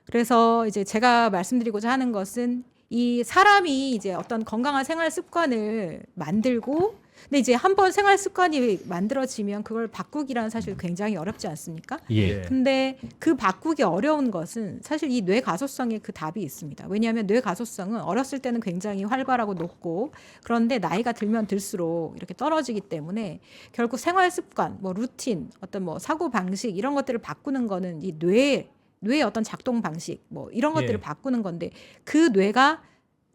그래서 이제 제가 말씀드리고자 하는 것은 이 사람이 이제 어떤 건강한 생활 습관을 만들고 근데 이제 한번 생활 습관이 만들어지면 그걸 바꾸기란 사실 굉장히 어렵지 않습니까? 예. 근데 그 바꾸기 어려운 것은 사실 이 뇌 가소성에 그 답이 있습니다. 왜냐하면 뇌 가소성은 어렸을 때는 굉장히 활발하고 높고 그런데 나이가 들면 들수록 이렇게 떨어지기 때문에 결국 생활 습관, 뭐 루틴, 어떤 뭐 사고 방식 이런 것들을 바꾸는 거는 이 뇌의 어떤 작동 방식 뭐 이런 것들을 예. 바꾸는 건데 그 뇌가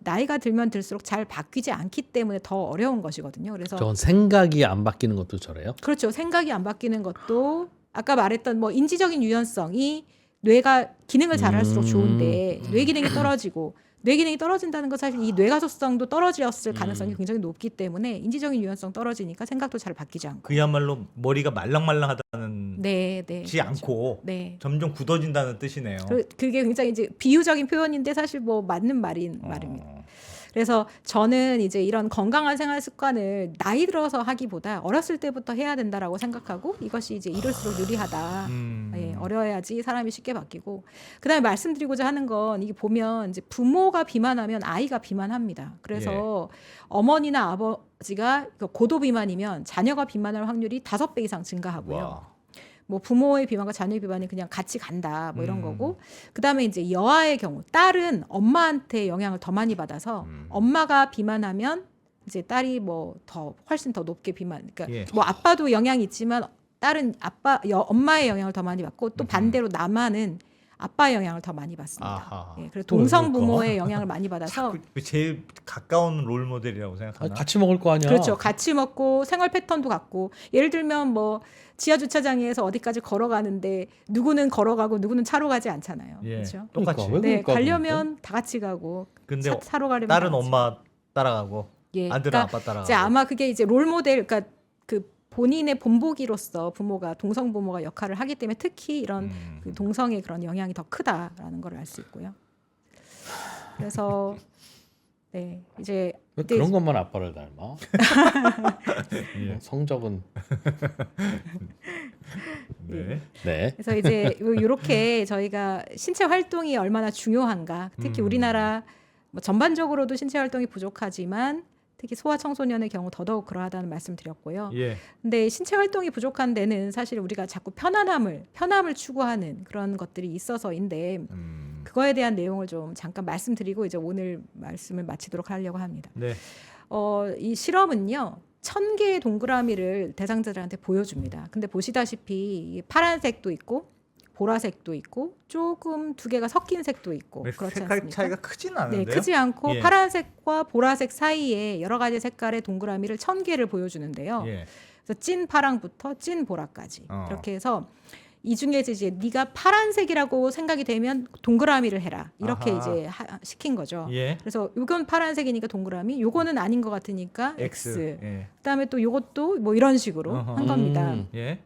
나이가 들면 들수록 잘 바뀌지 않기 때문에 더 어려운 것이거든요. 그래서 저건 생각이 안 바뀌는 것도 저래요? 그렇죠. 생각이 안 바뀌는 것도 아까 말했던 뭐 인지적인 유연성이 뇌가 기능을 잘할수록 좋은데 뇌 기능이 떨어지고 뇌 기능이 떨어진다는 건 사실 이 뇌가소성도 떨어졌을 가능성이 굉장히 높기 때문에 인지적인 유연성 떨어지니까 생각도 잘 바뀌지 않고. 그야말로 머리가 말랑말랑하다는 네, 지 않고 네. 점점 굳어진다는 뜻이네요. 그게 굉장히 이제 비유적인 표현인데 사실 뭐 맞는 말입니다. 그래서 저는 이제 이런 건강한 생활 습관을 나이 들어서 하기보다 어렸을 때부터 해야 된다라고 생각하고 이것이 이제 이럴수록 유리하다. 예, 어려야지 사람이 쉽게 바뀌고. 그다음에 말씀드리고자 하는 건 이게 보면 이제 부모가 비만하면 아이가 비만합니다. 그래서 어머니나 아버지가 고도 비만이면 자녀가 비만할 확률이 5배 이상 증가하고요. 와. 뭐 부모의 비만과 자녀의 비만이 그냥 같이 간다 뭐 이런 거고 그다음에 이제 여아의 경우 딸은 엄마한테 영향을 더 많이 받아서 엄마가 비만하면 이제 딸이 뭐 더 훨씬 더 높게 비만 그러니까 예. 뭐 아빠도 영향이 있지만 딸은 엄마의 영향을 더 많이 받고 또 반대로 남아는 아빠의 영향을 더 많이 받습니다. 아하. 예, 그래서 또 동성 왜일까? 부모의 영향을 많이 받아서 제일 가까운 롤 모델이라고 생각하나? 같이 먹을 거 아니야? 그렇죠. 같이 먹고 생활 패턴도 같고 예를 들면 뭐 지하 주차장에서 어디까지 걸어가는데 누구는 걸어가고 누구는 차로 가지 않잖아요. 예. 그렇죠. 똑같이. 그러니까, 왜 네, 그럴까, 가려면 다 같이 가고 근데 차로 가려면 다 딸은 같이 엄마 따라가고 예, 아들은 그러니까 아빠 따라가고. 이제 아마 그게 이제 롤 모델 그러니까 그 본인의 본보기로서 부모가 동성 부모가 역할을 하기 때문에 특히 이런 그 동성의 그런 영향이 더 크다라는 걸 알 수 있고요. 그래서 네 이제 왜 그때 그런 것만 아빠를 닮아? 성적은 네. 네. 그래서 이제 이렇게 저희가 신체 활동이 얼마나 중요한가, 특히 우리나라 뭐 전반적으로도 신체 활동이 부족하지만 특히 소아 청소년의 경우 더더욱 그러하다는 말씀 드렸고요. 예. 근데 신체 활동이 부족한 데는 사실 우리가 자꾸 편안함을 추구하는 그런 것들이 있어서인데 그거에 대한 내용을 좀 잠깐 말씀드리고 이제 오늘 말씀을 마치도록 하려고 합니다. 네. 이 실험은요. 1000개의 동그라미를 대상자들한테 보여줍니다. 근데 보시다시피 파란색도 있고 보라색도 있고 조금 두 개가 섞인 색도 있고 그렇지 색깔 않습니까? 차이가 크진 네, 않은데요. 크지 않고 예. 파란색과 보라색 사이에 여러 가지 색깔의 동그라미를 1000개를 보여주는데요. 예. 그래서 찐 파랑부터 찐 보라까지 어. 이렇게 해서 이 중에 이제 네가 파란색이라고 생각이 되면 동그라미를 해라 이렇게 아하. 이제 시킨 거죠. 예. 그래서 이건 파란색이니까 동그라미, 요거는 아닌 것 같으니까 X. 예. 그다음에 또 요것도 뭐 이런 식으로 어허. 한 겁니다. 예.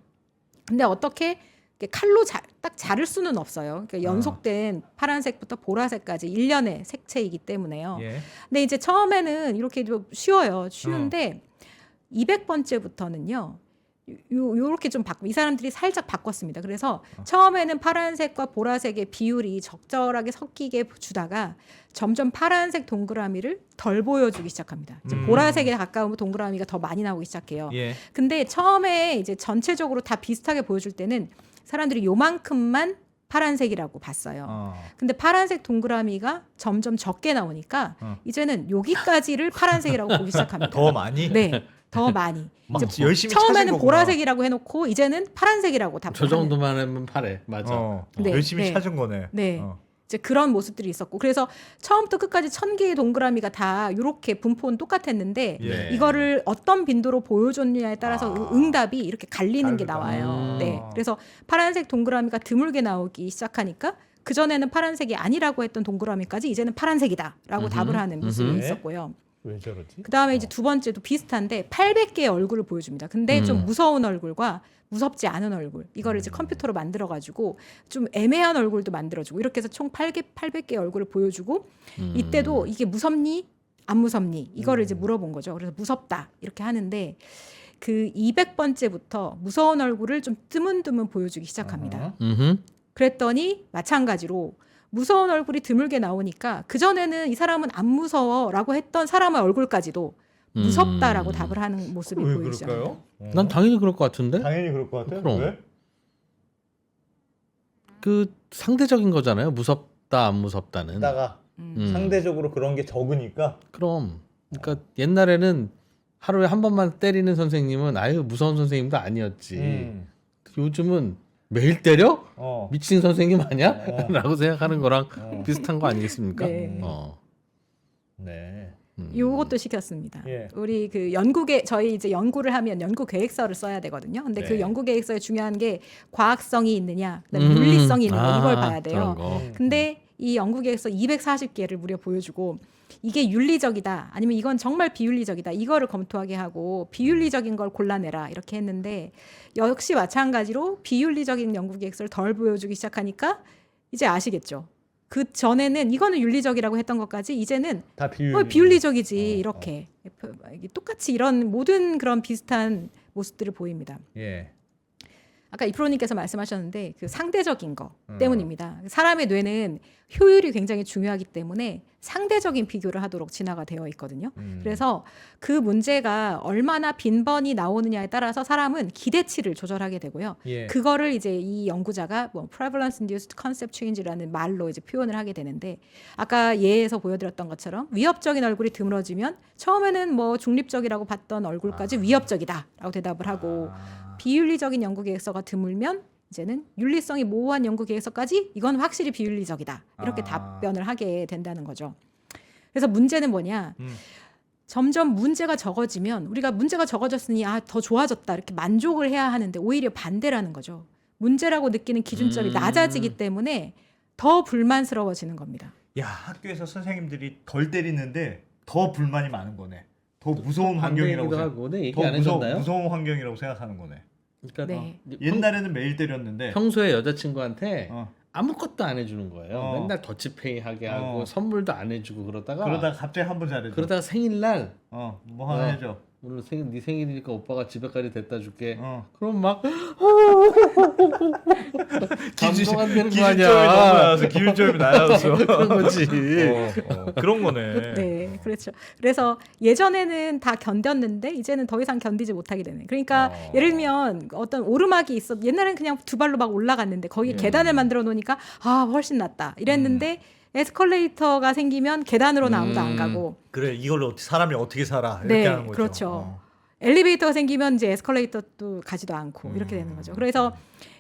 근데 어떻게 이렇게 칼로 딱 자를 수는 없어요. 그러니까 연속된 파란색부터 보라색까지 일련의 색채이기 때문에요. 예. 근데 이제 처음에는 이렇게 좀 쉬워요. 쉬운데 200번째부터는요. 요렇게 좀 이 사람들이 살짝 바꿨습니다. 그래서 처음에는 파란색과 보라색의 비율이 적절하게 섞이게 주다가 점점 파란색 동그라미를 덜 보여주기 시작합니다. 이제 보라색에 가까운 동그라미가 더 많이 나오기 시작해요. 예. 근데 처음에 이제 전체적으로 다 비슷하게 보여줄 때는 사람들이 요만큼만 파란색이라고 봤어요. 근데 파란색 동그라미가 점점 적게 나오니까 이제는 여기까지를 파란색이라고 보기 시작합니다. 더 많이. 네, 더 많이. 막 이제 열심히 찾은 처음에는 거구나. 보라색이라고 해놓고 이제는 파란색이라고 다 저 정도만 하면 파래. 맞아. 네, 열심히 네. 찾은 거네. 네. 어. 이제 그런 모습들이 있었고 그래서 처음부터 끝까지 1000개의 동그라미가 다 이렇게 분포는 똑같았는데 예. 이거를 어떤 빈도로 보여줬느냐에 따라서 응답이 이렇게 갈리는 게 다르다. 나와요. 네. 그래서 파란색 동그라미가 드물게 나오기 시작하니까 그 전에는 파란색이 아니라고 했던 동그라미까지 이제는 파란색이다라고 답을 하는 모습이 네. 있었고요. 왜 저러지? 그 다음에 이제 두 번째도 비슷한데 800개의 얼굴을 보여줍니다. 근데 좀 무서운 얼굴과 무섭지 않은 얼굴 이거를 이제 컴퓨터로 만들어가지고 좀 애매한 얼굴도 만들어주고 이렇게 해서 총 800개의 얼굴을 보여주고 이때도 이게 무섭니? 안 무섭니? 이거를 이제 물어본 거죠. 그래서 무섭다 이렇게 하는데 그 200번째부터 무서운 얼굴을 좀 드문드문 보여주기 시작합니다. 그랬더니 마찬가지로 무서운 얼굴이 드물게 나오니까 그전에는 이 사람은 안 무서워라고 했던 사람의 얼굴까지도 무섭다라고 답을 하는 모습이 왜 보이죠. 그럴까요? 난 당연히 그럴 것 같은데. 당연히 그럴 것 같아요. 그럼. 왜? 그 상대적인 거잖아요. 무섭다 안 무섭다는. 다가 상대적으로 그런 게 적으니까. 그럼. 그러니까 옛날에는 하루에 한 번만 때리는 선생님은 아유 무서운 선생님도 아니었지. 요즘은 매일 때려? 미친 선생님 아니야? 라고 생각하는 거랑 비슷한 거 아니겠습니까? 네. 네. 요것도 시켰습니다. 예. 우리 그 저희 이제 연구를 하면 연구 계획서를 써야 되거든요. 근데 네. 그 연구 계획서에 중요한 게 과학성이 있느냐, 그다음에 윤리성이 있느냐 이걸 봐야 돼요. 그런 거. 근데 이 연구 계획서 240개를 무려 보여주고 이게 윤리적이다 아니면 이건 정말 비윤리적이다 이거를 검토하게 하고 비윤리적인 걸 골라내라 이렇게 했는데 역시 마찬가지로 비윤리적인 연구 계획서를 덜 보여주기 시작하니까 이제 아시겠죠. 그 전에는 이거는 윤리적이라고 했던 것까지 이제는 다 비윤리적이지 이렇게 이게 똑같이 이런 모든 그런 비슷한 모습들을 보입니다. 예. 아까 이프로님께서 말씀하셨는데 그 상대적인 거 때문입니다. 사람의 뇌는 효율이 굉장히 중요하기 때문에 상대적인 비교를 하도록 진화가 되어 있거든요. 그래서 그 문제가 얼마나 빈번히 나오느냐에 따라서 사람은 기대치를 조절하게 되고요. 예. 그거를 이제 이 연구자가 뭐 prevalence induced concept change라는 말로 이제 표현을 하게 되는데 아까 예에서 보여드렸던 것처럼 위협적인 얼굴이 드물어지면 처음에는 뭐 중립적이라고 봤던 얼굴까지 위협적이다라고 대답을 하고 비윤리적인 연구 계획서가 드물면 이제는 윤리성이 모호한 연구 계획서까지 이건 확실히 비윤리적이다 이렇게 답변을 하게 된다는 거죠. 그래서 문제는 뭐냐? 점점 문제가 적어지면 우리가 문제가 적어졌으니 더 좋아졌다 이렇게 만족을 해야 하는데 오히려 반대라는 거죠. 문제라고 느끼는 기준점이 낮아지기 때문에 더 불만스러워지는 겁니다. 야, 학교에서 선생님들이 덜 때리는데 더 불만이 많은 거네. 더 무서운 환경이라고 하고, 네, 얘기 더 안 해줬나요? 무서운 환경이라고 생각하는 거네. 그러니까 네. 옛날에는 매일 때렸는데 평소에 여자친구한테 어. 아무것도 안 해주는 거예요. 어. 맨날 더치페이 하게 하고 어. 선물도 안 해주고 그러다가 갑자기 한 번 잘해줘. 그러다가 생일날 뭐 하나 해줘. 오늘 네 생일이니까 오빠가 집에까지 데려다 줄게. 어. 그럼 막 기준- 감동 안 되는 거 기준점이 아니야. 넘어나서 기준점이 낮아서 그런 거지. 그런 거네. 네, 그렇죠. 그래서 예전에는 다 견뎠는데 이제는 더 이상 견디지 못하게 되는. 그러니까 예를 들면 어떤 오르막이 있어. 옛날에는 그냥 두 발로 막 올라갔는데 거기에 예. 계단을 만들어 놓으니까 아 훨씬 낫다. 이랬는데 에스컬레이터가 생기면 계단으로는 아무도 안 가고. 그래 이걸로 사람이 어떻게 살아 이렇게 네, 하는 거죠. 그렇죠. 엘리베이터가 생기면 이제 에스컬레이터도 가지도 않고 이렇게 되는 거죠. 그래서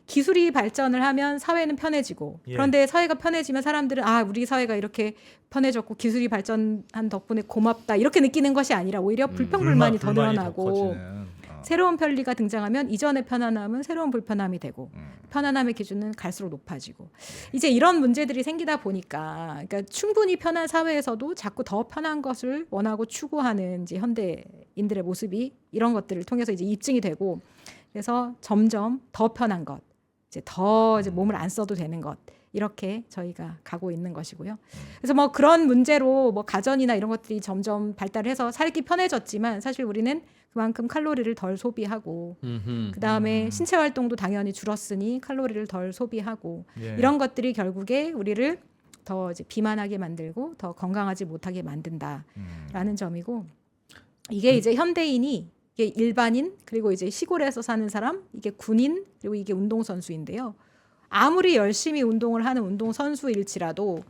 기술이 발전을 하면 사회는 편해지고 예. 그런데 사회가 편해지면 사람들은 아 우리 사회가 이렇게 편해졌고 기술이 발전한 덕분에 고맙다 이렇게 느끼는 것이 아니라 오히려 불평불만이 더 불만이 늘어나고 커지는. 새로운 편리가 등장하면 이전의 편안함은 새로운 불편함이 되고 편안함의 기준은 갈수록 높아지고 이제 이런 문제들이 생기다 보니까 그러니까 충분히 편한 사회에서도 자꾸 더 편한 것을 원하고 추구하는 이제 현대인들의 모습이 이런 것들을 통해서 이제 입증이 되고 그래서 점점 더 편한 것 이제 더 이제 몸을 안 써도 되는 것 이렇게 저희가 가고 있는 것이고요. 그래서 뭐 그런 문제로 뭐 가전이나 이런 것들이 점점 발달해서 살기 편해졌지만 사실 우리는 그만큼 칼로리를 덜 소비하고 그 다음에 신체 활동도 당연히 줄었으니 칼로리를 덜 소비하고 예. 이런 것들이 결국에 우리를 더 이제 비만하게 만들고 더 건강하지 못하게 만든다라는 점이고 이게 이제 현대인이 이게 일반인 그리고 이제 시골에서 사는 사람 이게 군인 그리고 이게 운동선수인데요. 아무리 열심히 운동을 하는 운동선수일지라도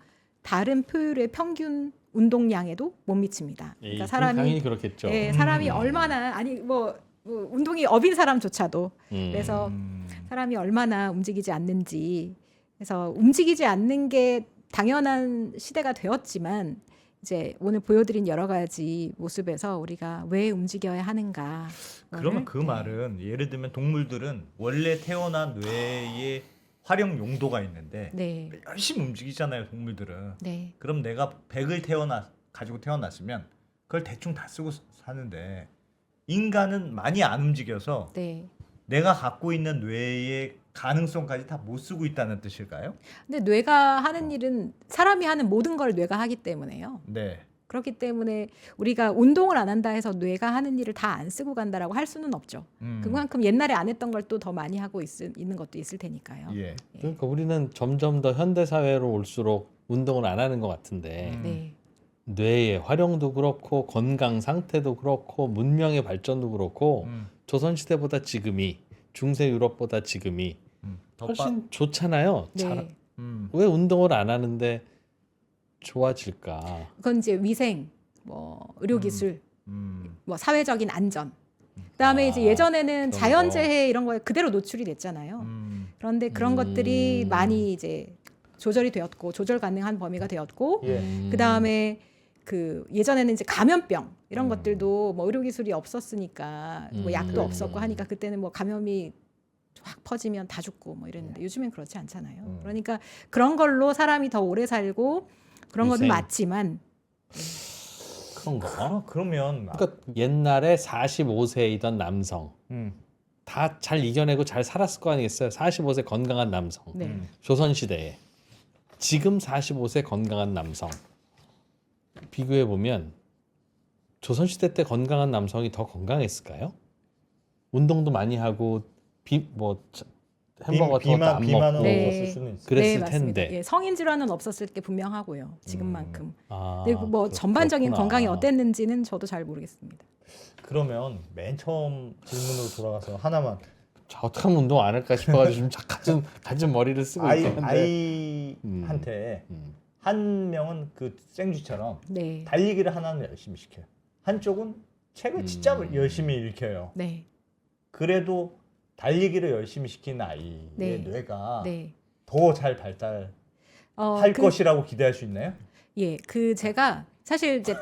다른 표율의 평균 운동량에도 못 미칩니다. 그러니까 사람이 당연히 그렇겠죠. 예, 사람이 얼마나 아니 뭐 운동이 업인 사람조차도 그래서 음. 사람이 얼마나 움직이지 않는지 그래서 움직이지 않는 게 당연한 시대가 되었지만 이제 오늘 보여드린 여러 가지 모습에서 우리가 왜 움직여야 하는가 그러면 그 말은 예를 들면 동물들은 원래 태어난 뇌의 활용 용도가 있는데 네, 열심히 움직이잖아요 동물들은. 네, 그럼 내가 100을 가지고 태어났으면 그걸 대충 다 쓰고 사는데 인간은 많이 안 움직여서 네. 내가 갖고 있는 뇌의 가능성까지 다 못 쓰고 있다는 뜻일까요? 근데 뇌가 하는 일은 사람이 하는 모든 걸 뇌가 하기 때문에요. 네. 그렇기 때문에 우리가 운동을 안 한다 해서 뇌가 하는 일을 다 안 쓰고 간다라고 할 수는 없죠. 그만큼 옛날에 안 했던 걸 또 더 많이 하고 있는 것도 있을 테니까요. 예. 그러니까 우리는 점점 더 현대 사회로 올수록 운동을 안 하는 것 같은데 네, 뇌의 활용도 그렇고 건강 상태도 그렇고 문명의 발전도 그렇고 조선 시대보다 지금이 중세 유럽보다 지금이 더 훨씬 좋잖아요. 네. 왜 운동을 안 하는데 좋아질까? 그건 이제 위생, 뭐 의료기술, 음. 뭐 사회적인 안전. 그다음에 이제 예전에는 그런 자연재해 이런 거에 그대로 노출이 됐잖아요. 음. 그런데 그런 것들이 많이 이제 조절이 되었고 조절 가능한 범위가 되었고 예. 그다음에 그 예전에는 이제 감염병 이런 것들도 뭐 의료 기술이 없었으니까 뭐 약도 없었고 하니까 그때는 뭐 감염이 확 퍼지면 다 죽고 뭐 이랬는데 요즘엔 그렇지 않잖아요. 그러니까 그런 걸로 사람이 더 오래 살고 그런 것은 위생. 맞지만 그런가? 아, 그러면 그러니까 옛날에 45세이던 남성 다 잘 이겨내고 잘 살았을 거 아니겠어요? 45세 건강한 남성. 네. 조선 시대에 지금 45세 건강한 남성 비교해 보면 조선 시대 때 건강한 남성이 더 건강했을까요? 운동도 많이 하고 햄버거 더안 먹고 비만은 네. 없었을 수는 있어요. 그랬을 네, 맞습니다. 텐데. 예, 성인 질환은 없었을 게 분명하고요. 지금만큼. 아, 근데 뭐 전반적인 그렇구나. 건강이 어땠는지는 저도 잘 모르겠습니다. 그러면 맨 처음 질문으로 돌아가서 하나만 자, 어떻게 하면 운동 안 할까 싶어가지고 지금 갖은 머리를 쓰고 있는데 아이한테 한 명은 그 생쥐처럼 네. 달리기를 하나는 열심히 시켜요. 한쪽은 책을 진짜 열심히 읽혀요. 네. 그래도 달리기를 열심히 시킨 아이의 네. 뇌가 네. 더 잘 발달할 것이라고 기대할 수 있나요? 예, 그 제가 사실 이제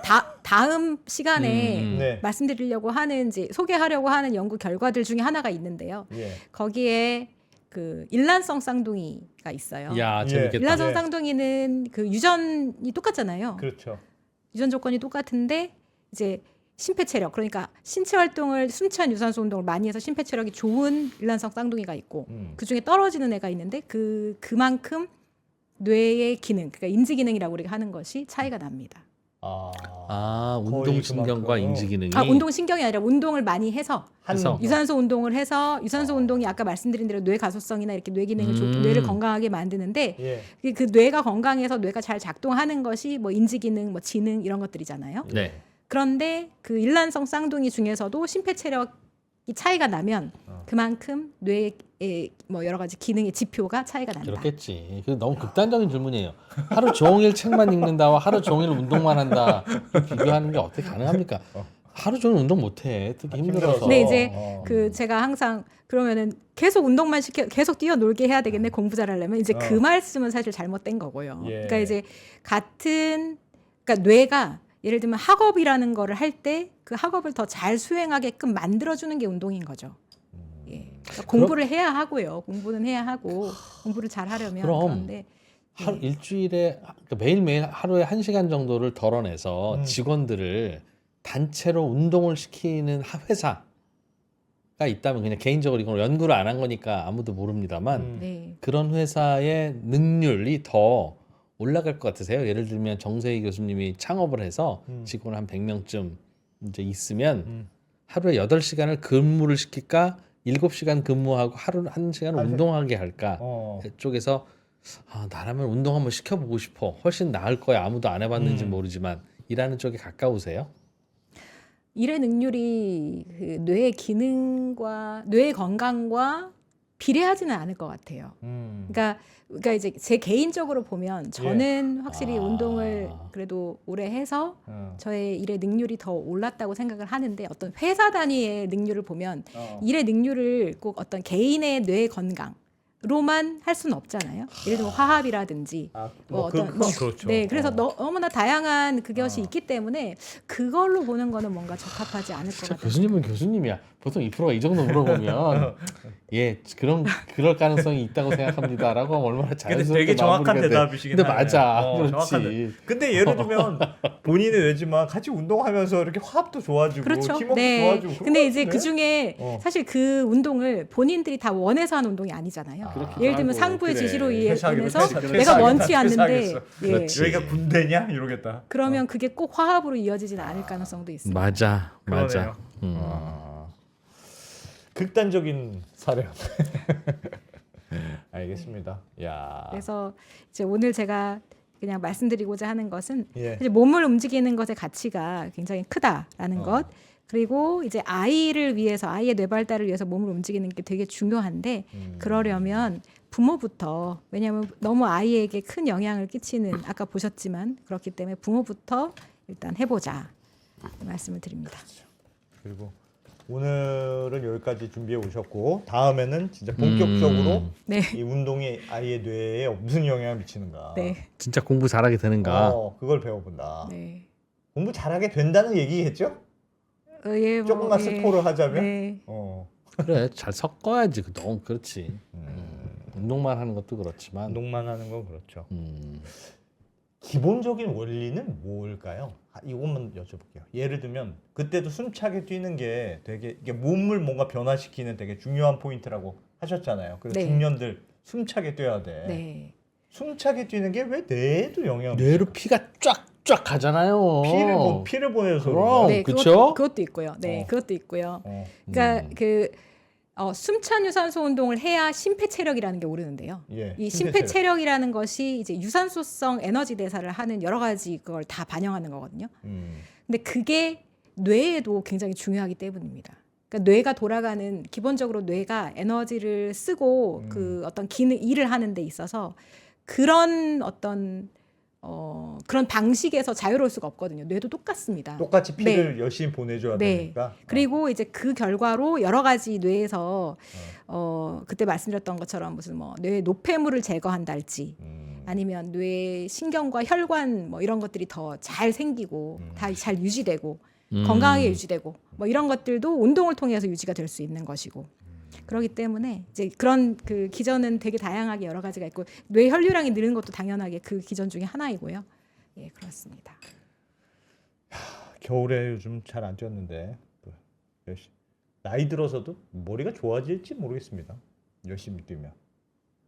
다음 시간에 네. 말씀드리려고 하는 이제 소개하려고 하는 연구 결과들 중에 하나가 있는데요. 예. 거기에 그 일란성 쌍둥이가 있어요. 야 예. 재밌겠다. 일란성 예. 쌍둥이는 그 유전이 똑같잖아요. 그렇죠. 유전 조건이 똑같은데 이제 심폐 체력 그러니까 신체 활동을 숨찬 유산소 운동을 많이 해서 심폐 체력이 좋은 일란성 쌍둥이가 있고 그 중에 떨어지는 애가 있는데 그만큼 뇌의 기능 그러니까 인지 기능이라고 우리가 하는 것이 차이가 납니다. 운동신경과 그만큼. 인지기능이 운동신경이 아니라 운동을 많이 해서 해서. 유산소 운동을 해서 유산소 운동이 아까 말씀드린 대로 뇌 가소성이나 이렇게 뇌 기능을 좋게 뇌를 건강하게 만드는데 예. 그 뇌가 건강해서 뇌가 잘 작동하는 것이 뭐 인지기능, 뭐 지능 이런 것들이잖아요. 네. 그런데 그 일란성 쌍둥이 중에서도 심폐체력이 차이가 나면 그만큼 뇌의 뭐 여러 가지 기능의 지표가 차이가 난다. 그렇겠지. 그 너무 극단적인 질문이에요. 하루 종일 책만 읽는다와 하루 종일 운동만 한다 비교하는 게 어떻게 가능합니까? 하루 종일 운동 못해. 특히 힘들어서. 근데 이제 그 제가 항상 그러면은 계속 운동만 계속 뛰어놀게 해야 되겠네 공부 잘하려면 이제 그 말씀은 사실 잘못된 거고요. 예. 그러니까 이제 그러니까 뇌가 예를 들면 학업이라는 거를 할 때 그 학업을 더 잘 수행하게끔 만들어주는 게 운동인 거죠. 예. 그러니까 공부를 해야 하고요. 공부는 해야 하고 공부를 잘 하려면 그런데 일주일에 그러니까 매일매일 하루에 1시간 정도를 덜어내서 직원들을 단체로 운동을 시키는 회사가 있다면 그냥 개인적으로 이건 연구를 안 한 거니까 아무도 모릅니다만 네. 그런 회사의 능률이 더 올라갈 것 같으세요? 예를 들면 정세희 교수님이 창업을 해서 직원 한 100명쯤 이제 있으면 하루에 8시간을 근무를 시킬까? 7시간 근무하고 하루 1시간 운동하게 할까? 쪽에서 나라면 운동 한번 시켜보고 싶어. 훨씬 나을 거야. 아무도 안 해봤는지 모르지만 이라는 쪽에 가까우세요? 일의 능률이 그 뇌의 기능과 뇌의 건강과 비례하지는 않을 것 같아요. 그러니까 이제 제 개인적으로 보면 저는 확실히 운동을 그래도 오래 해서 저의 일의 능률이 더 올랐다고 생각을 하는데 어떤 회사 단위의 능률을 보면 일의 능률을 꼭 어떤 개인의 뇌 건강로만 할 수는 없잖아요. 예를 들면 화합이라든지 그렇죠. 네, 그래서 너무나 다양한 그것이 있기 때문에 그걸로 보는 거는 뭔가 적합하지 않을 것 같아요. 교수님은 교수님이야. 보통 이 프로가 이 정도 물어보면 예 그럴 가능성이 있다고 생각합니다라고 하면 얼마나 자연스럽게 되게 정확한 마무리가 돼. 대답이시긴 근데 하네요. 맞아. 그렇지. 정확한데. 근데 예를 들면 본인은 왜지만 같이 운동하면서 이렇게 화합도 좋아지고 그렇죠. 팀워크도 네. 좋아지고. 근데 이제 그런 것 그 중에 사실 그 운동을 본인들이 다 원해서 하는 운동이 아니잖아요. 예를 들면 하고, 상부의 그래. 지시로 퇴사하기로 인해서 퇴사하겠다. 내가 원치 퇴사하겠어. 않는데 예. 그렇지. 여기가 군대냐 이러겠다. 그러면 그게 꼭 화합으로 이어지지는 않을 가능성도 있습니다. 맞아. 그러네요. 극단적인 사례. 알겠습니다. 야. 그래서 이제 오늘 제가 그냥 말씀드리고자 하는 것은 예. 이제 몸을 움직이는 것의 가치가 굉장히 크다라는 것. 그리고 이제 아이를 위해서 아이의 뇌 발달을 위해서 몸을 움직이는 게 되게 중요한데 그러려면 부모부터 왜냐하면 너무 아이에게 큰 영향을 끼치는 아까 보셨지만 그렇기 때문에 부모부터 일단 해보자 말씀을 드립니다. 그리고 오늘은 여기까지 준비해 오셨고 다음에는 진짜 본격적으로 네. 이 운동이 아이의 뇌에 무슨 영향을 미치는가. 네. 진짜 공부 잘하게 되는가? 그걸 배워본다. 네. 공부 잘하게 된다는 얘기겠죠? 예, 뭐, 조금만 예. 스포를 하자면. 네. 그래 잘 섞어야지. 너무 그렇지. 운동만 하는 것도 그렇지만 운동만 하는 건 그렇죠. 음. 기본적인 원리는 뭘까요? 이것만 여쭤볼게요. 예를 들면 그때도 숨차게 뛰는 게 되게 이게 몸을 뭔가 변화시키는 되게 중요한 포인트라고 하셨잖아요. 그래서 네. 중년들 숨차게 뛰어야 돼. 네. 숨차게 뛰는 게 왜 뇌에도 영향을 뇌로 피가 쫙쫙 가잖아요. 피를 보내서 그럼. 네, 그쵸? 그것도 있고요. 네, 어. 그것도 있고요. 어. 그러니까 숨찬 유산소 운동을 해야 심폐체력이라는 게 오르는데요. 예, 이 심폐체력. 심폐체력이라는 것이 이제 유산소성 에너지 대사를 하는 여러 가지 그걸 다 반영하는 거거든요. 근데 그게 뇌에도 굉장히 중요하기 때문입니다. 그러니까 뇌가 돌아가는 기본적으로 뇌가 에너지를 쓰고 그 어떤 일을 하는 데 있어서 그런 어떤 그런 방식에서 자유로울 수가 없거든요. 뇌도 똑같습니다. 똑같이 피를 열심히 보내줘야 되니까. 그리고 이제 그 결과로 여러 가지 뇌에서 그때 말씀드렸던 것처럼 무슨 뭐 뇌 노폐물을 제거한달지 아니면 뇌 신경과 혈관 뭐 이런 것들이 더 잘 생기고 다 잘 유지되고 건강하게 유지되고 뭐 이런 것들도 운동을 통해서 유지가 될 수 있는 것이고. 그렇기 때문에 이제 그런 그 기전은 되게 다양하게 여러 가지가 있고 뇌 혈류량이 느는 것도 당연하게 그 기전 중에 하나이고요. 예, 그렇습니다. 겨울에 요즘 잘 안 뛰었는데 나이 들어서도 머리가 좋아질지 모르겠습니다. 열심히 뛰면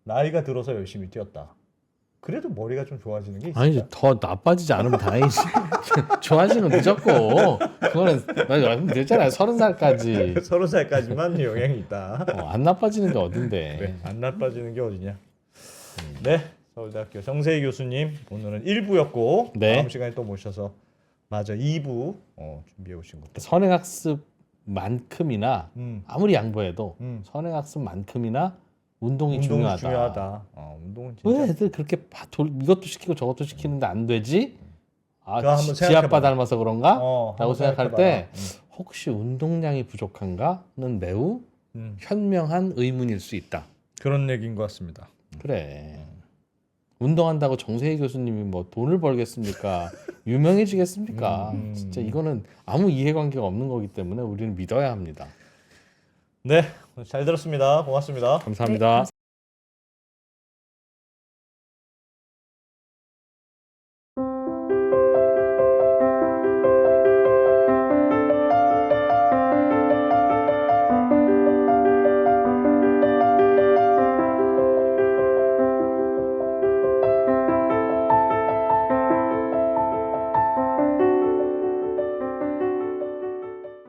나이가 들어서 열심히 뛰었다. 그래도 머리가 좀 좋아지는 게 있어요. 아니 더 나빠지지 않으면 다행이지. 좋아지는 늦었고 그거는 얼마 됐잖아요. 30살까지 30살까지만 영향이 있다. 안 나빠지는 게 어딘데. 그래, 안 나빠지는 게 어디냐. 네, 서울대학교 정세희 교수님 오늘은 1부였고 네. 다음 시간에 또 모셔서 맞아 2부 준비해 오신 것도. 선행학습만큼이나 아무리 양보해도 선행학습만큼이나 운동이 운동이 중요하다. 중요하다. 운동은 진짜. 왜 애들 그렇게 이것도 시키고 저것도 시키는데 안 되지? 그거 한번 지 아빠 생각해봐. 닮아서 그런가? 라고 한번 생각할 생각해봐. 때 혹시 운동량이 부족한가는 매우 현명한 의문일 수 있다. 그런 얘기인 것 같습니다. 그래. 운동한다고 정세희 교수님이 뭐 돈을 벌겠습니까? 유명해지겠습니까? 진짜 이거는 아무 이해관계가 없는 거기 때문에 우리는 믿어야 합니다. 네, 잘 들었습니다. 고맙습니다. 감사합니다. 네,